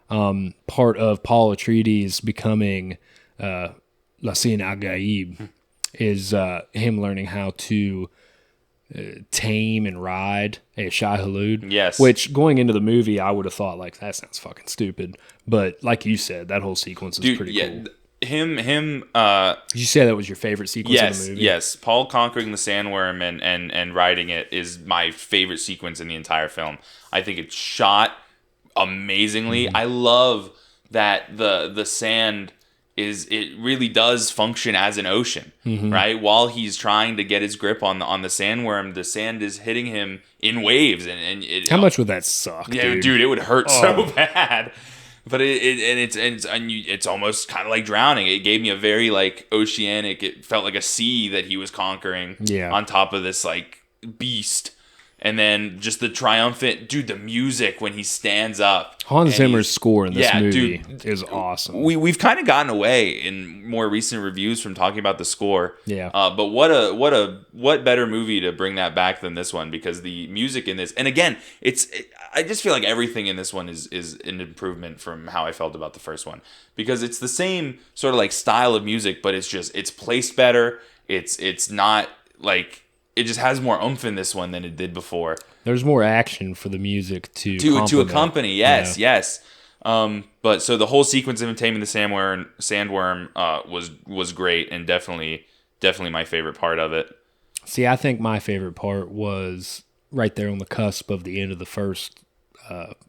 Part of Paul Atreides becoming lisan gaib is him learning how to tame and ride a Shai Hulud. Yes. Which, going into the movie, I would have thought, like, that sounds fucking stupid. But like you said, that whole sequence is pretty cool. Him, Did you say that was your favorite sequence of the movie? Yes. Paul conquering the sandworm and riding it is my favorite sequence in the entire film. I think it's shot amazingly. I love that the sand it really does function as an ocean, right? While he's trying to get his grip on the sandworm, the sand is hitting him in waves, and how much would that suck? Yeah, dude, it would hurt so bad. But it's almost kind of like drowning. It gave me a very like oceanic. It felt like a sea that he was conquering. Yeah. On top of this like beast, and then just the triumphant the music when he stands up. Hans Zimmer's score in this movie is awesome. We've kind of gotten away in more recent reviews from talking about the score. Yeah. But what better movie to bring that back than this one? Because the music in this, and again, I just feel like everything in this one is an improvement from how I felt about the first one, because it's the same sort of like style of music, but it's placed better. It's not like, it just has more oomph in this one than it did before. There's more action for the music to accompany. Yes. But so the whole sequence of him taming the sandworm was great, and definitely my favorite part of it. See, I think my favorite part was right there on the cusp of the end of the first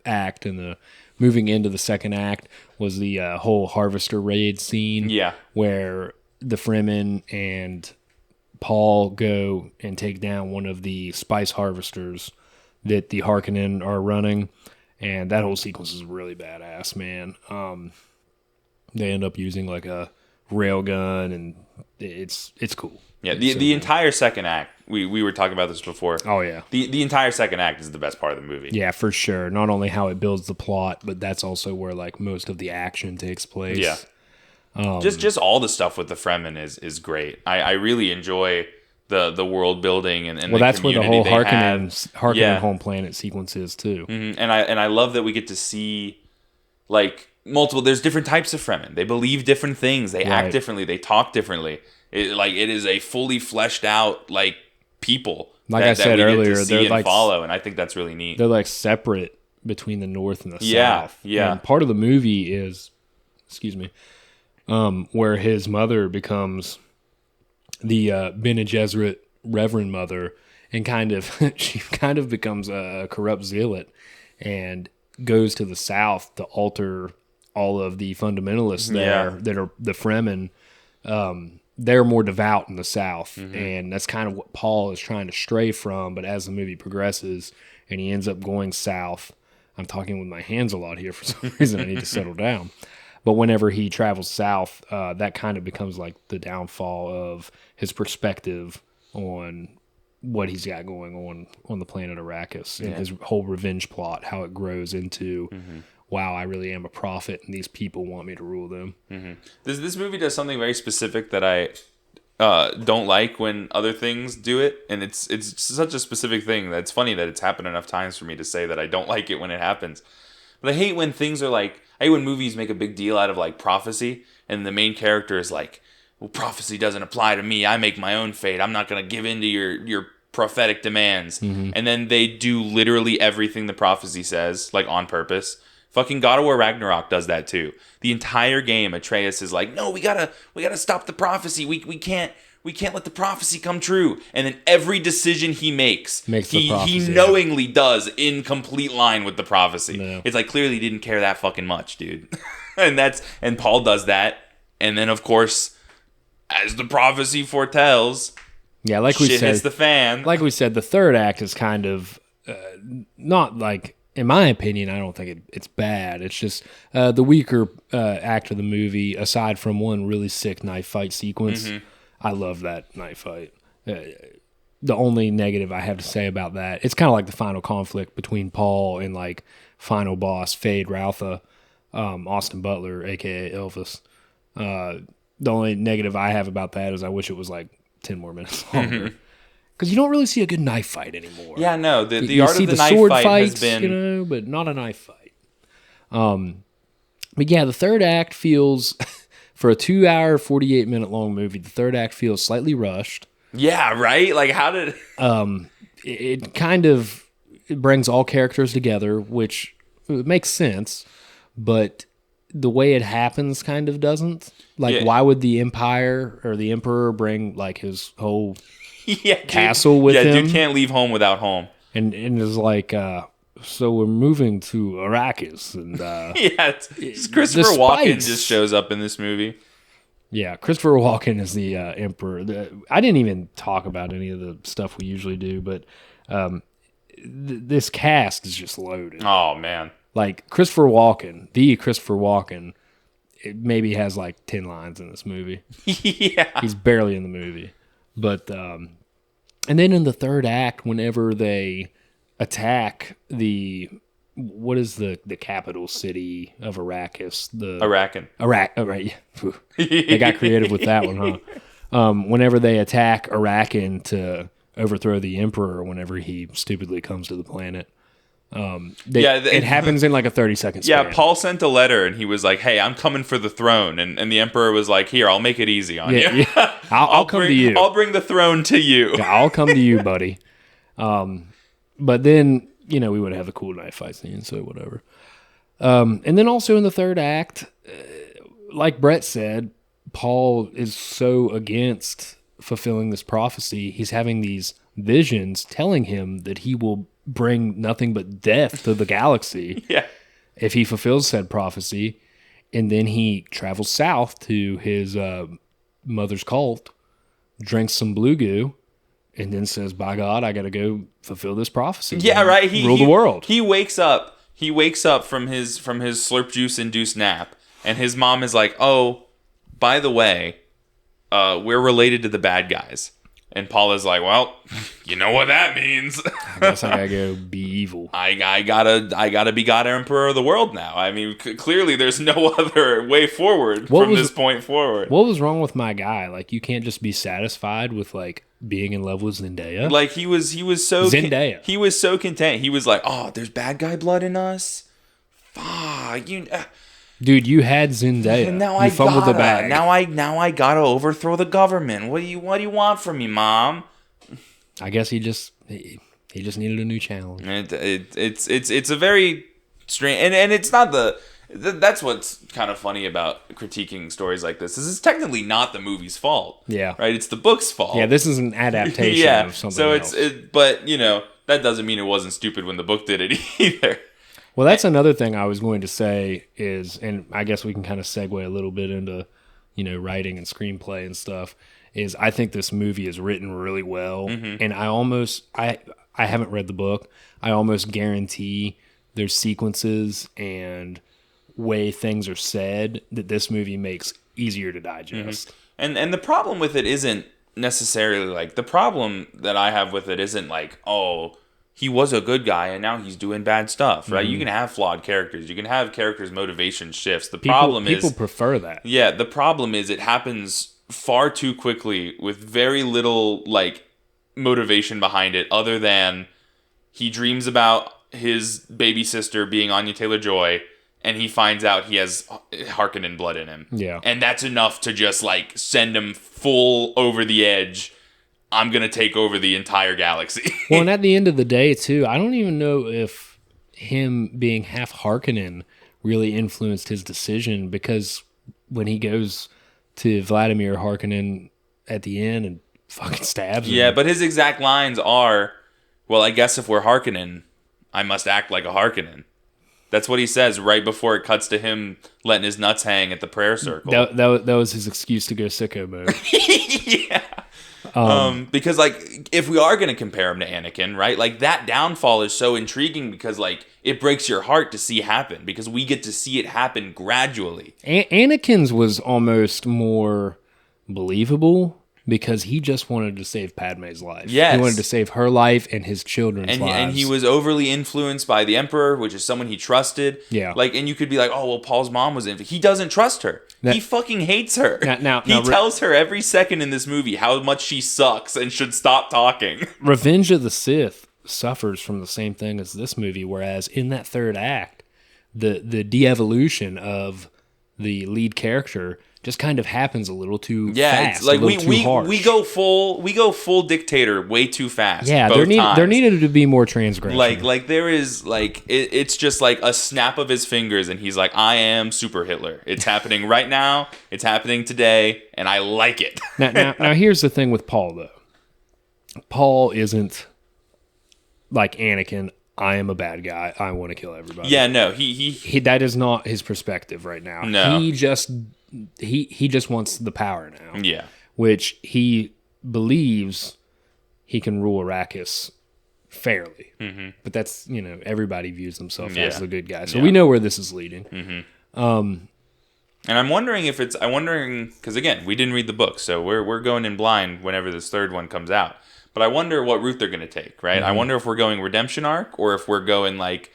act and the moving into the second act was the whole harvester raid scene. Yeah. Where the Fremen and Paul go and take down one of the spice harvesters that the Harkonnen are running, and that whole sequence is really badass, man. They end up using like a rail gun, and it's cool. Yeah, the entire second act, we were talking about this before. Oh, yeah. The entire second act is the best part of the movie. Yeah, for sure. Not only how it builds the plot, but that's also where like most of the action takes place. Yeah. Just all the stuff with the Fremen is great. I really enjoy the world building and well, that's where the whole Harkonnen Yeah. home planet sequence is too. Mm-hmm. And I love that we get to see like multiple. There's different types of Fremen. They believe different things. They act differently. They talk differently. It is a fully fleshed out like people. Like I said earlier, they're like follow, and I think that's really neat. They're like separate between the North and the South. Yeah. And part of the movie is, where his mother becomes the Bene Gesserit Reverend Mother, and she kind of becomes a corrupt zealot and goes to the South to alter all of the fundamentalists there that are the Fremen. They're more devout in the South, and that's kind of what Paul is trying to stray from. But as the movie progresses and he ends up going south, I'm talking with my hands a lot here for some reason. I need to settle down. But whenever he travels south, that kind of becomes like the downfall of his perspective on what he's got going on the planet Arrakis, and his whole revenge plot, how it grows into, wow, I really am a prophet, and these people want me to rule them. Mm-hmm. This movie does something very specific that I don't like when other things do it, and it's such a specific thing that it's funny that it's happened enough times for me to say that I don't like it when it happens. But I hate when things are like, I hate when movies make a big deal out of like prophecy, and the main character is like, well, prophecy doesn't apply to me. I make my own fate. I'm not going to give in to your prophetic demands. And then they do literally everything the prophecy says, like on purpose, Fucking God of War Ragnarok does that too. The entire game, Atreus is like, no, we gotta stop the prophecy. We can't let the prophecy come true. And then every decision he makes the prophecy, he knowingly does in complete line with the prophecy. No. It's like clearly he didn't care that fucking much, dude. and Paul does that. And then of course, as the prophecy foretells, yeah, like we shit said, hits the fan. Like we said, the third act is kind of not like, in my opinion, I don't think it's bad. It's just the weaker act of the movie, aside from one really sick knife fight sequence. Mm-hmm. I love that knife fight. The only negative I have to say about that, it's kind of like the final conflict between Paul and like final boss Fade Routha, Austin Butler, aka Elvis. The only negative I have about that is I wish it was like 10 more minutes longer. Because you don't really see a good knife fight anymore. Yeah, no. The art of the knife fight fights, has been... you know, but not a knife fight. But yeah, the third act feels... For a 2-hour, 48-minute long movie, the third act feels slightly rushed. Yeah, right? Like, how did... It kind of brings all characters together, which makes sense, but the way it happens kind of doesn't. Like, why would the Empire or the Emperor bring, like, his whole castle with him? Yeah, dude can't leave home without home. And it's like... so we're moving to Arrakis, and it's Christopher Walken just shows up in this movie. Yeah, Christopher Walken is the Emperor. I didn't even talk about any of the stuff we usually do, but this cast is just loaded. Oh man, like Christopher Walken, it maybe has like 10 lines in this movie. Yeah, he's barely in the movie, but and then in the third act, whenever they attack what is the capital city of Arrakis? Arakan. Right. They got creative with that one, huh? Whenever they attack Arakan to overthrow the Emperor, whenever he stupidly comes to the planet, it happens in like a 30-second span. Yeah, Paul sent a letter and he was like, "Hey, I'm coming for the throne," and the Emperor was like, "Here, I'll make it easy on you. Yeah. I'll come to you. I'll bring the throne to you. Yeah, I'll come to you, buddy." But then, you know, we would have the cool knife fight scene, so whatever. And then also in the third act, like Brett said, Paul is so against fulfilling this prophecy. He's having these visions telling him that he will bring nothing but death to the galaxy if he fulfills said prophecy. And then he travels south to his mother's cult, drinks some blue goo, and then says, "By God, I got to go fulfill this prophecy." Yeah, right. Rule the world. He wakes up. He wakes up from his slurp juice induced nap, and his mom is like, "Oh, by the way, we're related to the bad guys." And Paul is like, "Well, you know what that means." I guess I gotta go be evil. I gotta be God Emperor of the world now. I mean, clearly there's no other way forward this point forward. What was wrong with my guy? Like, you can't just be satisfied with like being in love with Zendaya. Like he was so Zendaya. He was so content. He was like, "Oh, there's bad guy blood in us. Fuck you." Dude, you had Zendaya. And now I fumbled the bag. Now I gotta overthrow the government. What do you want from me, Mom? I guess he just needed a new challenge. It's a very strange, and it's not that's what's kind of funny about critiquing stories like this. Is it's technically not the movie's fault. Yeah. Right. It's the book's fault. Yeah. This is an adaptation of something else. So but you know that doesn't mean it wasn't stupid when the book did it either. Well, that's another thing I was going to say is, and I guess we can kind of segue a little bit into, you know, writing and screenplay and stuff, is I think this movie is written really well. Mm-hmm. And I haven't read the book. I almost guarantee there's sequences and way things are said that this movie makes easier to digest. Mm-hmm. And the problem with it isn't necessarily like, the problem that I have with it isn't like, oh, he was a good guy and now he's doing bad stuff, right? Mm-hmm. You can have flawed characters. You can have characters' motivation shifts. People prefer that. Yeah, the problem is it happens far too quickly with very little like motivation behind it, other than he dreams about his baby sister being Anya Taylor-Joy and he finds out he has Harkonnen blood in him. Yeah. And that's enough to just like send him full over the edge. I'm going to take over the entire galaxy. Well, and at the end of the day, too, I don't even know if him being half Harkonnen really influenced his decision, because when he goes to Vladimir Harkonnen at the end and fucking stabs him. Yeah, but his exact lines are, well, I guess if we're Harkonnen, I must act like a Harkonnen. That's what he says right before it cuts to him letting his nuts hang at the prayer circle. That was his excuse to go sicko mode. Yeah. Because, like, if we are going to compare him to Anakin, right, like, that downfall is so intriguing because, like, it breaks your heart to see happen because we get to see it happen gradually. Anakin's was almost more believable because he just wanted to save Padme's life. Yes. He wanted to save her life and his children's lives. And he was overly influenced by the Emperor, which is someone he trusted. Yeah. Like, and you could be like, oh, well, Paul's mom was He doesn't trust her. He fucking hates her. He tells her every second in this movie how much she sucks and should stop talking. Revenge of the Sith suffers from the same thing as this movie, whereas in that third act, the de-evolution of the lead character just kind of happens a little too fast. It's like we go full dictator way too fast. Yeah, there needed to be more transgression. Like there is like it's just like a snap of his fingers and he's like, I am Super Hitler. It's happening right now. It's happening today, and I like it. now here's the thing with Paul though. Paul isn't like Anakin. I am a bad guy. I want to kill everybody. Yeah, no, he that is not his perspective right now. No. He just wants the power now. Yeah. Which he believes he can rule Arrakis fairly. Mm-hmm. But that's, everybody views themselves as the good guy. So we know where this is leading. Mm-hmm. And I'm wondering because again, we didn't read the book, so we're going in blind whenever this third one comes out. But I wonder what route they're going to take, right? Mm-hmm. I wonder if we're going redemption arc or if we're going like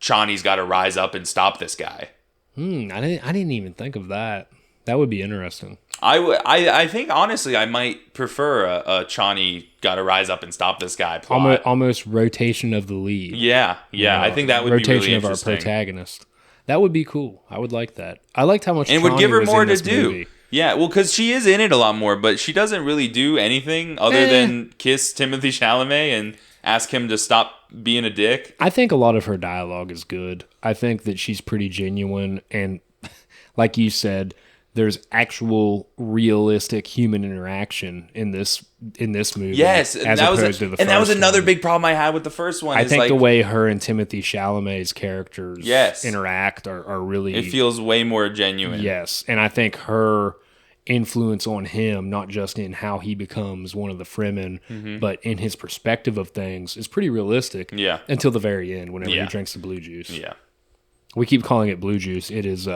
Chani's got to rise up and stop this guy. I didn't even think of that. That would be interesting. I think honestly I might prefer a Chani got to rise up and stop this guy plot. Almost rotation of the lead. Yeah. I think that would be really interesting. Rotation of our protagonist. That would be cool. I would like that. I liked how much. And it would give her more to do. Movie. Yeah, well, because she is in it a lot more, but she doesn't really do anything other than kiss Timothée Chalamet and ask him to stop being a dick. I think a lot of her dialogue is good. I think that she's pretty genuine, and like you said, there's actual realistic human interaction in this movie. Yes, and that was another big problem I had with the first one. I think the way her and Timothée Chalamet's characters interact are really... It feels way more genuine. Yes, and I think her influence on him, not just in how he becomes one of the Fremen, but in his perspective of things, is pretty realistic. Yeah. Until the very end, whenever he drinks the blue juice. Yeah. We keep calling it blue juice. It is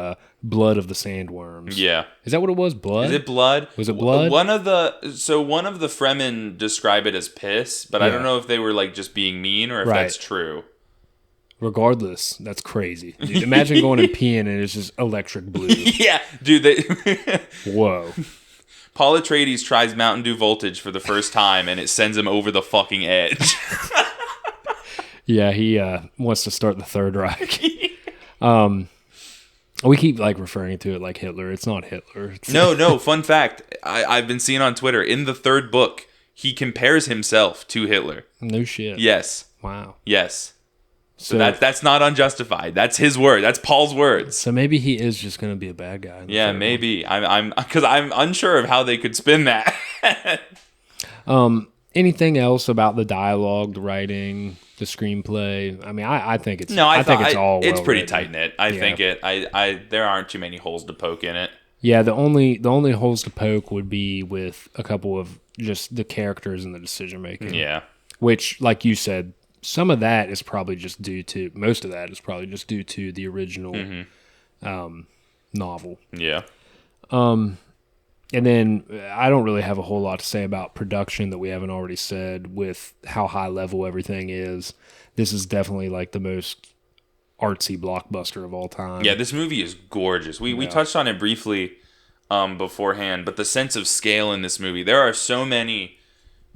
blood of the sandworms. Yeah. Is that what it was? Blood? Is it blood? Was it blood? One of the Fremen describe it as piss, but I don't know if they were like just being mean or if that's true. Regardless, that's crazy. Dude, imagine going and peeing and it's just electric blue. Yeah, dude. Whoa. Paul Atreides tries Mountain Dew Voltage for the first time and it sends him over the fucking edge. Yeah, he wants to start the Third Reich. We keep referring to it like Hitler. It's not Hitler. No. Fun fact. I've been seeing on Twitter, in the third book, he compares himself to Hitler. No shit. Yes. Wow. Yes. So that's not unjustified. That's his word. That's Paul's words. So maybe he is just going to be a bad guy. Yeah, maybe. I'm unsure of how they could spin that. Anything else about the dialogue, the writing, the screenplay? I mean, I think it's I think it's all it's pretty tight knit. I think there aren't too many holes to poke in it. Yeah, the only holes to poke would be with a couple of just the characters and the decision making. Yeah. Which, like you said, some of that is probably just due to the original novel. Yeah. And then I don't really have a whole lot to say about production that we haven't already said with how high level everything is. This is definitely the most artsy blockbuster of all time. Yeah, this movie is gorgeous. We touched on it briefly beforehand, but the sense of scale in this movie, there are so many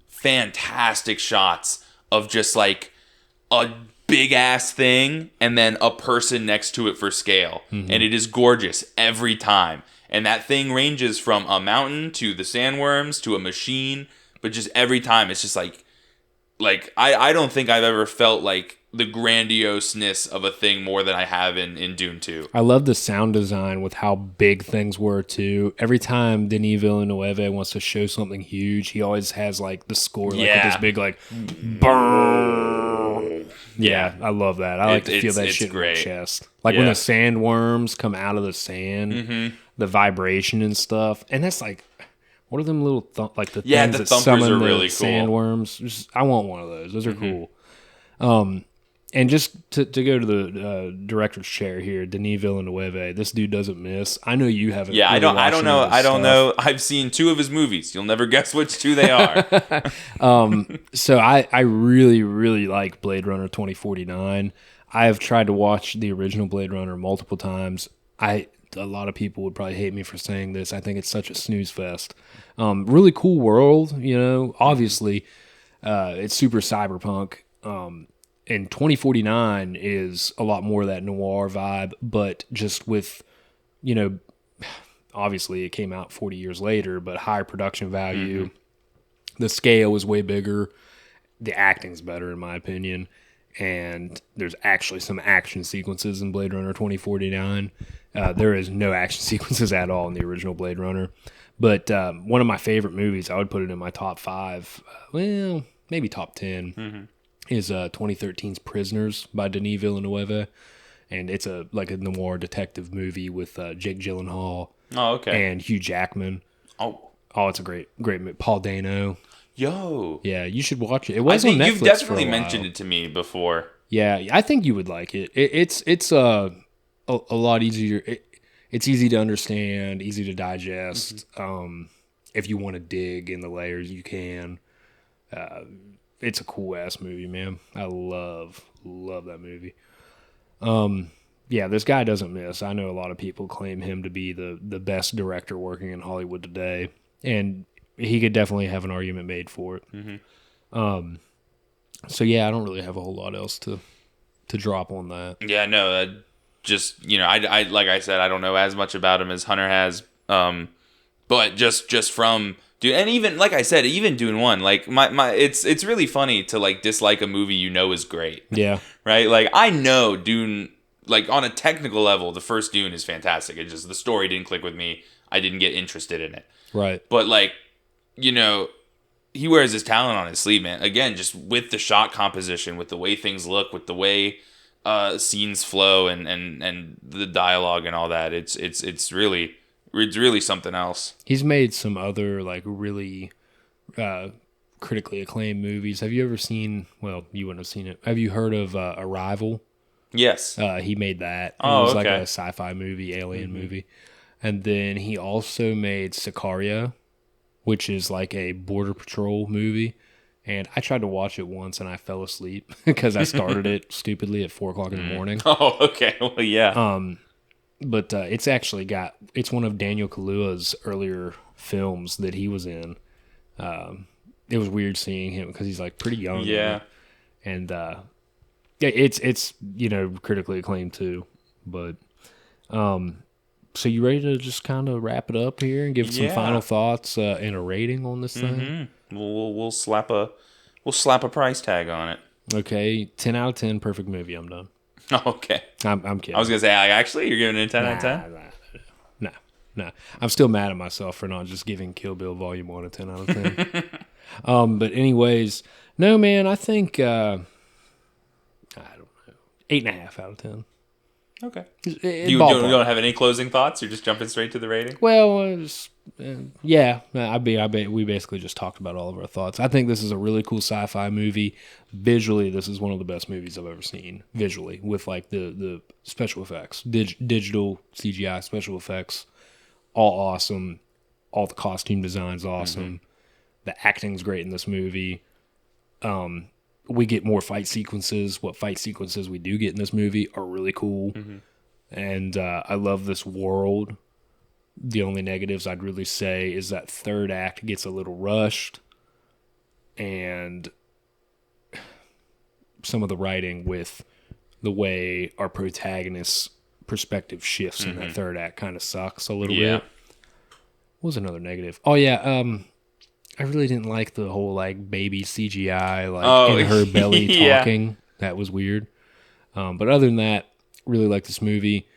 fantastic shots of just a big ass thing and then a person next to it for scale. Mm-hmm. And it is gorgeous every time. And that thing ranges from a mountain to the sandworms to a machine, but just every time it's just I don't think I've ever felt the grandioseness of a thing more than I have in Dune 2. I love the sound design with how big things were too. Every time Denis Villeneuve wants to show something huge, he always has like the score like with this big like brrrr. Yeah, I love that. I like to feel that shit great. in my chest. Like when the sandworms come out of the sand, the vibration and stuff. And that's like, what are them little like the things the that thumpers summon are the really cool. sandworms? I want one of those. Those are cool. And just to go to the director's chair here, Denis Villeneuve, this dude doesn't miss. I know you haven't. Yeah, really I don't know. I don't know. I've seen 2 of his movies. You'll never guess which 2 they are. So I really, really like Blade Runner 2049. I have tried to watch the original Blade Runner multiple times. A lot of people would probably hate me for saying this. I think it's such a snooze fest. Really cool world, you know. Obviously, it's super cyberpunk. And 2049 is a lot more of that noir vibe, but just with, you know, obviously it came out 40 years later, but higher production value. The scale is way bigger. The acting's better, in my opinion. And there's actually some action sequences in Blade Runner 2049. There is no action sequences at all in the original Blade Runner. But one of my favorite movies, I would put it in my top 5, well, maybe top 10, is 2013's Prisoners by Denis Villeneuve. And it's like a noir detective movie with Jake Gyllenhaal and Hugh Jackman. Oh, it's a great movie. Paul Dano. Yo. Yeah, you should watch it. It was on Netflix. You've definitely mentioned it to me before. Yeah, I think you would like it. It's a lot easier. It's easy to understand, easy to digest. If you want to dig in the layers, you can. It's a cool ass movie, man. I love that movie. Yeah, this guy doesn't miss. I know a lot of people claim him to be the best director working in Hollywood today, and he could definitely have an argument made for it. So yeah, I don't really have a whole lot else to drop on that. Yeah, no, just, you know, I like I said, I don't know as much about him as Hunter has, but just from Dune, and even like I said, even Dune 1, like my it's really funny to like dislike a movie you know is great. Yeah, right. Like I know Dune, like on a technical level, the first Dune is fantastic. It just the story didn't click with me. I didn't get interested in it. Right. But like, you know, he wears his talent on his sleeve, man. Again, just with the shot composition, with the way things look, with the way scenes flow, and the dialogue and all that. It's really something else. He's made some other like really critically acclaimed movies. Have you ever seen? Well, you wouldn't have seen it. Have you heard of Arrival? Yes. He made that. Oh, it was okay. like a sci-fi movie, alien movie. And then he also made Sicario, which is like a border patrol movie. And I tried to watch it once and I fell asleep because I started it stupidly at 4:00 in the morning. Oh, okay. Well, yeah. But it's one of Daniel Kaluuya's earlier films that he was in. It was weird seeing him because he's like pretty young. Yeah. And yeah, it's you know, critically acclaimed too. But so you ready to just kind of wrap it up here and give some final thoughts and a rating on this thing? We'll slap a price tag on it. Okay, 10 out of 10, perfect movie. I'm done. Oh, okay. I'm kidding. I was gonna say, actually, you're giving it a 10 out of 10? No. I'm still mad at myself for not just giving Kill Bill Volume 1 a 10 out of 10. But anyways, no, man, I think I don't know, 8.5 out of 10. Okay. You don't have any closing thoughts? You're just jumping straight to the rating? Well, yeah. We basically just talked about all of our thoughts. I think this is a really cool sci-fi movie. Visually, this is one of the best movies I've ever seen. Visually, with like the special effects, digital CGI special effects, all awesome. All the costume design's awesome. The acting's great in this movie. We get more fight sequences. What fight sequences we do get in this movie are really cool. And I love this world. The only negatives I'd really say is that third act gets a little rushed. And some of the writing with the way our protagonist's perspective shifts in that third act kind of sucks a little bit. What was another negative? Oh, yeah. I really didn't like the whole like baby CGI like in her belly talking. That was weird. But other than that, really like this movie.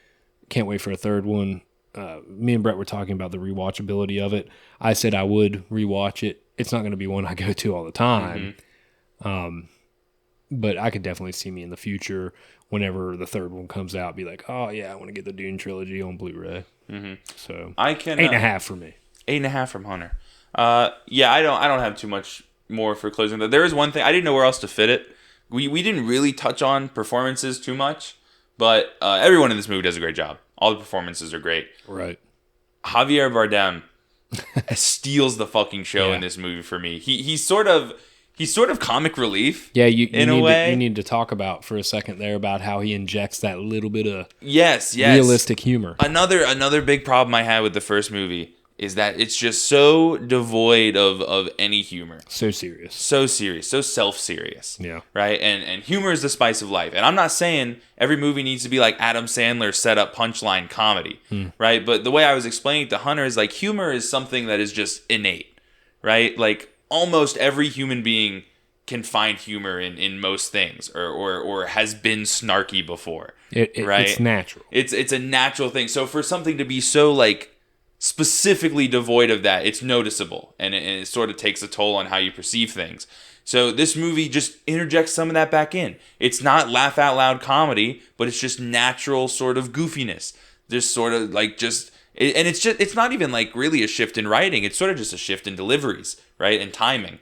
Can't wait for a third one. Me and Brett were talking about the rewatchability of it. I said I would rewatch it. It's not going to be one I go to all the time. But I could definitely see me in the future, whenever the third one comes out, be like, oh yeah, I want to get the Dune trilogy on Blu-ray. So I can 8.5 for me. 8.5 from Hunter. Yeah, I don't have too much more for closing. There is one thing I didn't know where else to fit it. We didn't really touch on performances too much, but everyone in this movie does a great job. All the performances are great. Right. Javier Bardem steals the fucking show in this movie for me. He's sort of comic relief. Yeah, you need to talk about for a second there about how he injects that little bit of realistic humor. Another big problem I had with the first movie is that it's just so devoid of any humor. So serious. So self-serious. Yeah. Right? And humor is the spice of life. And I'm not saying every movie needs to be like Adam Sandler set up punchline comedy. Right? But the way I was explaining it to Hunter is like humor is something that is just innate. Right? Like almost every human being can find humor in most things or has been snarky before. Right? It's natural. It's a natural thing. So for something to be so like specifically devoid of that, it's noticeable, and it sort of takes a toll on how you perceive things. So this movie just interjects some of that back in. It's not laugh out loud comedy, but it's just natural sort of goofiness. There's sort of like it's not even like really a shift in writing. It's sort of just a shift in deliveries, right, and timing.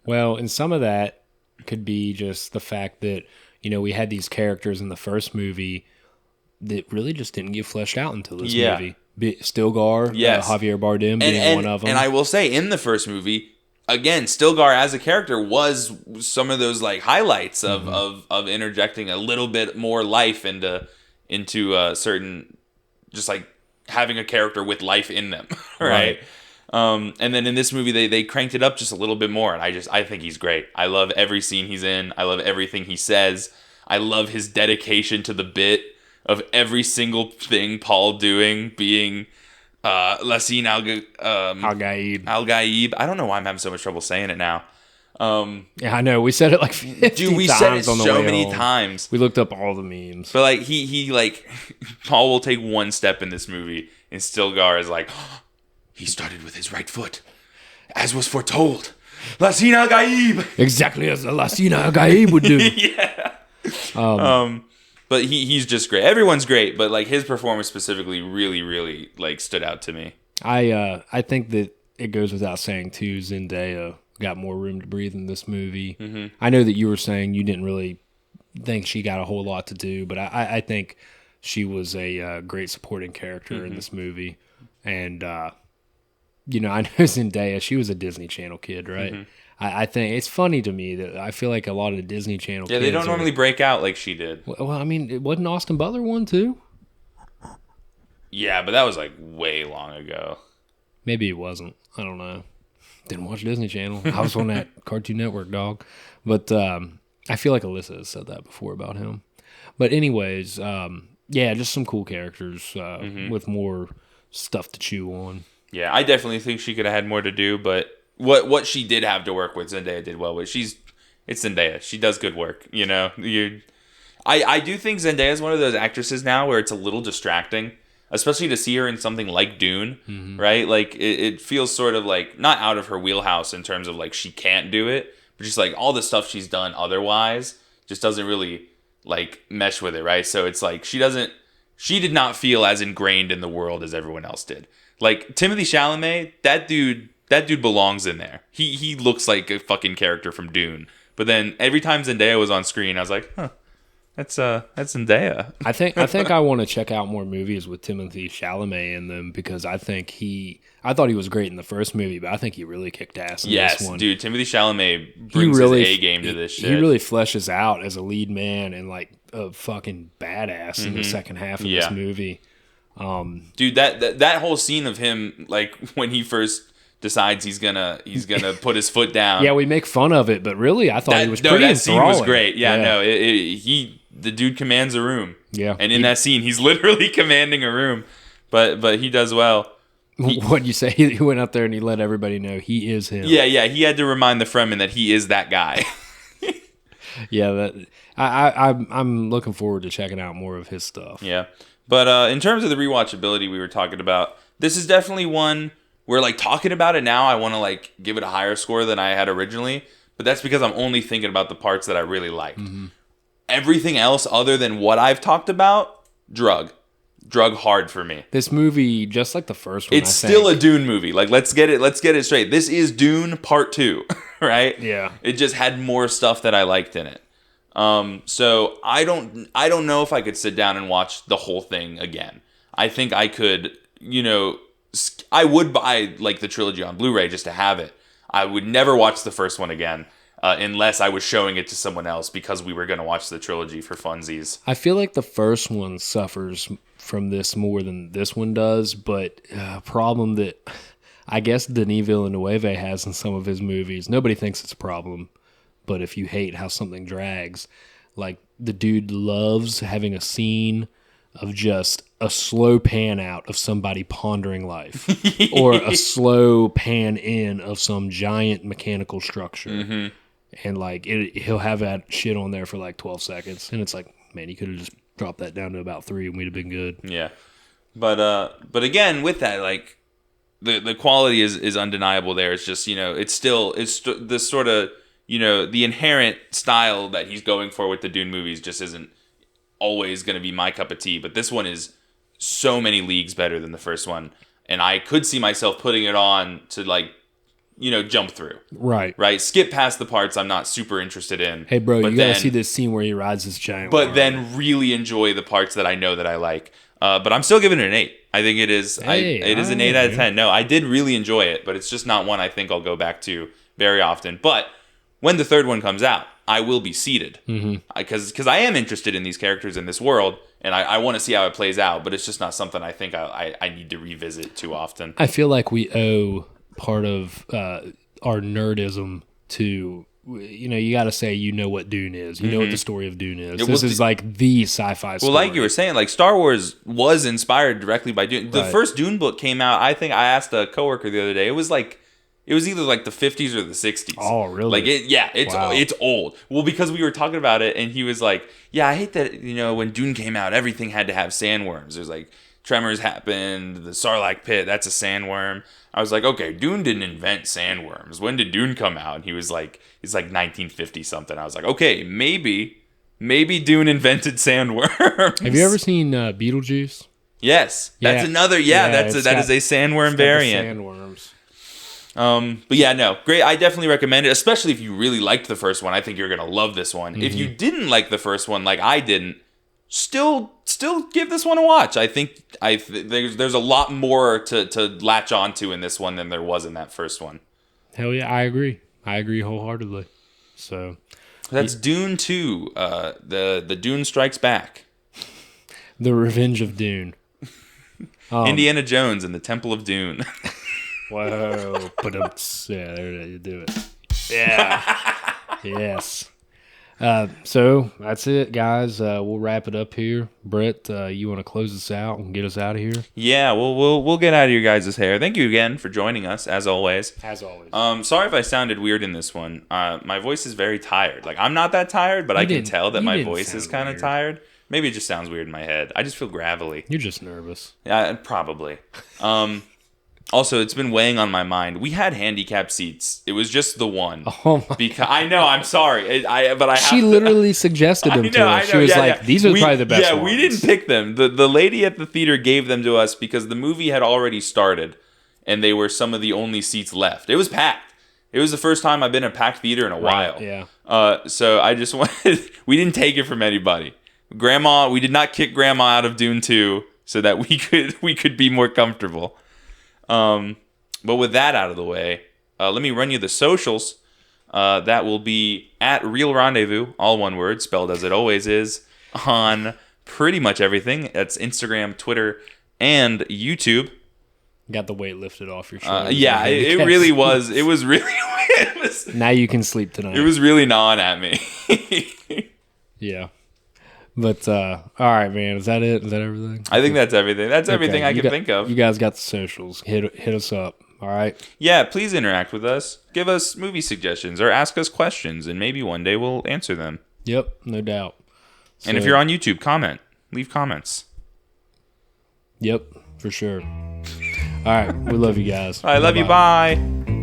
Well, and some of that could be just the fact that, we had these characters in the first movie that really just didn't get fleshed out until this movie. Stilgar, Javier Bardem being one of them. And I will say, in the first movie, again, Stilgar as a character was some of those like highlights of interjecting a little bit more life into certain, just like having a character with life in them, right? And then in this movie, they cranked it up just a little bit more, and I think he's great. I love every scene he's in. I love everything he says. I love his dedication to the bit of every single thing Paul doing being Lassine Al Gaib. I don't know why I'm having so much trouble saying it now. Yeah, I know. We said it like 50 dude, we times said it on the so way many home. times. We looked up all the memes. But like he like Paul will take one step in this movie, and Stilgar is like, oh, he started with his right foot, as was foretold. Lassine Al Gaib. Exactly as the Lassine Al Gaib would do. Yeah. But he's just great. Everyone's great, but like his performance specifically really, really like stood out to me. I think that it goes without saying too, Zendaya got more room to breathe in this movie. I know that you were saying you didn't really think she got a whole lot to do, but I think she was a great supporting character in this movie. And I know Zendaya, she was a Disney Channel kid, right? I think it's funny to me that I feel like a lot of the Disney Channel kids they don't normally break out like she did. Well, I mean, wasn't Austin Butler one too? Yeah, but that was like way long ago. Maybe it wasn't. I don't know. Didn't watch Disney Channel. I was on that Cartoon Network, dog. But I feel like Alyssa has said that before about him. But anyways, just some cool characters with more stuff to chew on. Yeah, I definitely think she could have had more to do, but what she did have to work with, Zendaya did well with. It's Zendaya. She does good work, I do think Zendaya is one of those actresses now where it's a little distracting, especially to see her in something like Dune, right? Like it feels sort of like not out of her wheelhouse in terms of like she can't do it, but just like all the stuff she's done otherwise just doesn't really like mesh with it, right? So it's like she did not feel as ingrained in the world as everyone else did. Like Timothée Chalamet, that dude belongs in there. He looks like a fucking character from Dune. But then every time Zendaya was on screen, I was like, huh, that's Zendaya. I think I want to check out more movies with Timothée Chalamet in them because I thought he was great in the first movie, but I think he really kicked ass in this one. Dude, Timothée Chalamet brings his A game to this shit. He really fleshes out as a lead man and like a fucking badass in the second half of this movie. Dude, that whole scene of him, like when he first decides he's gonna put his foot down. Yeah, we make fun of it, but really, I thought he was pretty that enthralling. Scene was great. The dude commands a room. Yeah, and in that scene, he's literally commanding a room, but he does well. What'd you say? He went out there and he let everybody know he is him. Yeah, he had to remind the Fremen that he is that guy. Yeah, I'm looking forward to checking out more of his stuff. Yeah. But in terms of the rewatchability we were talking about, this is definitely one where, like, talking about it now, I want to, like, give it a higher score than I had originally. But that's because I'm only thinking about the parts that I really liked. Mm-hmm. Everything else other than what I've talked about, drug hard for me. This movie, just like the first one, it's still a Dune movie. Like, let's get it straight. This is Dune Part 2, right? Yeah. It just had more stuff that I liked in it. So I don't know if I could sit down and watch the whole thing again. I think I could, I would buy, like, the trilogy on Blu-ray just to have it. I would never watch the first one again. Unless I was showing it to someone else because we were going to watch the trilogy for funsies. I feel like the first one suffers from this more than this one does, but a problem that I guess Denis Villeneuve has in some of his movies, nobody thinks it's a problem, but if you hate how something drags, like the dude loves having a scene of just a slow pan out of somebody pondering life or a slow pan in of some giant mechanical structure. Mm-hmm. And, like, he'll have that shit on there for, like, 12 seconds. And it's like, man, you could have just dropped that down to about 3 and we'd have been good. Yeah. But again, with that, like, the quality is undeniable there. It's just, it's this sort of, the inherent style that he's going for with the Dune movies just isn't always going to be my cup of tea. But this one is so many leagues better than the first one. And I could see myself putting it on to, like, jump through. Right. Skip past the parts I'm not super interested in. Hey, bro, you gotta see this scene where he rides this giant But then really enjoy the parts that I know that I like. But I'm still giving it an 8. I think it is. It is an 8 out of 10. No, I did really enjoy it, but it's just not one I think I'll go back to very often. But when the third one comes out, I will be seated. Because I am interested in these characters in this world, and I want to see how it plays out. But it's just not something I think I need to revisit too often. I feel like we owe part of our nerdism to, you got to say, what Dune is. You know what the story of Dune is. This is like the sci-fi story. Well, like you were saying, like, Star Wars was inspired directly by Dune. The first Dune book came out, I think I asked a coworker the other day, it was either like the 50s or the 60s. Oh, really? Like, it's old. Well, because we were talking about it, and he was like, yeah, I hate that, when Dune came out, everything had to have sandworms. There's, like, tremors happened, the Sarlacc pit, that's a sandworm. I was like, okay, Dune didn't invent sandworms. When did Dune come out? And he was like, it's like 1950 something. I was like, okay, maybe Dune invented sandworms. Have you ever seen Beetlejuice? Yes, that's another. Yeah, that is a sandworm variant. Sandworms. But yeah, no, great. I definitely recommend it, especially if you really liked the first one. I think you're gonna love this one. Mm-hmm. If you didn't like the first one, like I didn't, still give this one a watch. I think there's a lot more to latch onto in this one than there was in that first one. Hell yeah, I agree wholeheartedly. So that's Dune 2, the Dune Strikes Back. The Revenge of Dune. Indiana Jones and the Temple of Dune. Whoa. Yeah, there you do it. Yeah. Yes. So that's it, guys. We'll wrap it up here. Brett, you want to close us out and get us out of here? Yeah, we'll get out of your guys' hair. Thank you again for joining us, as always. As always. Sorry if I sounded weird in this one. My voice is very tired. Like, I'm not that tired, but I can tell that my voice is kind of tired. Maybe it just sounds weird in my head. I just feel gravelly. You're just nervous. Yeah, probably. Also, it's been weighing on my mind. We had handicap seats. It was just the one. Oh my! Because I know, I'm sorry, but I. She literally suggested them to us. She was like, "These are probably the best." Yeah, ones. We didn't pick them. The lady at the theater gave them to us because the movie had already started, and they were some of the only seats left. It was packed. It was the first time I've been in a packed theater in a while. Yeah. So I just wanted. We didn't take it from anybody. We did not kick Grandma out of Dune 2 so that we could be more comfortable. But with that out of the way, let me run you the socials. That will be at Real Rendezvous, all one word, spelled as it always is, on pretty much everything. That's Instagram, Twitter, and YouTube. Got the weight lifted off your shoulders. Yeah, it really was. It was really. Now you can sleep tonight. It was really gnawing at me. Yeah. But, all right, man. Is that it? Is that everything? I think that's everything. That's everything I can think of. You guys got the socials. Hit us up. All right. Yeah, please interact with us. Give us movie suggestions or ask us questions, and maybe one day we'll answer them. Yep, no doubt. And if you're on YouTube, comment. Leave comments. Yep, for sure. All right. We love you guys. I love you. Bye.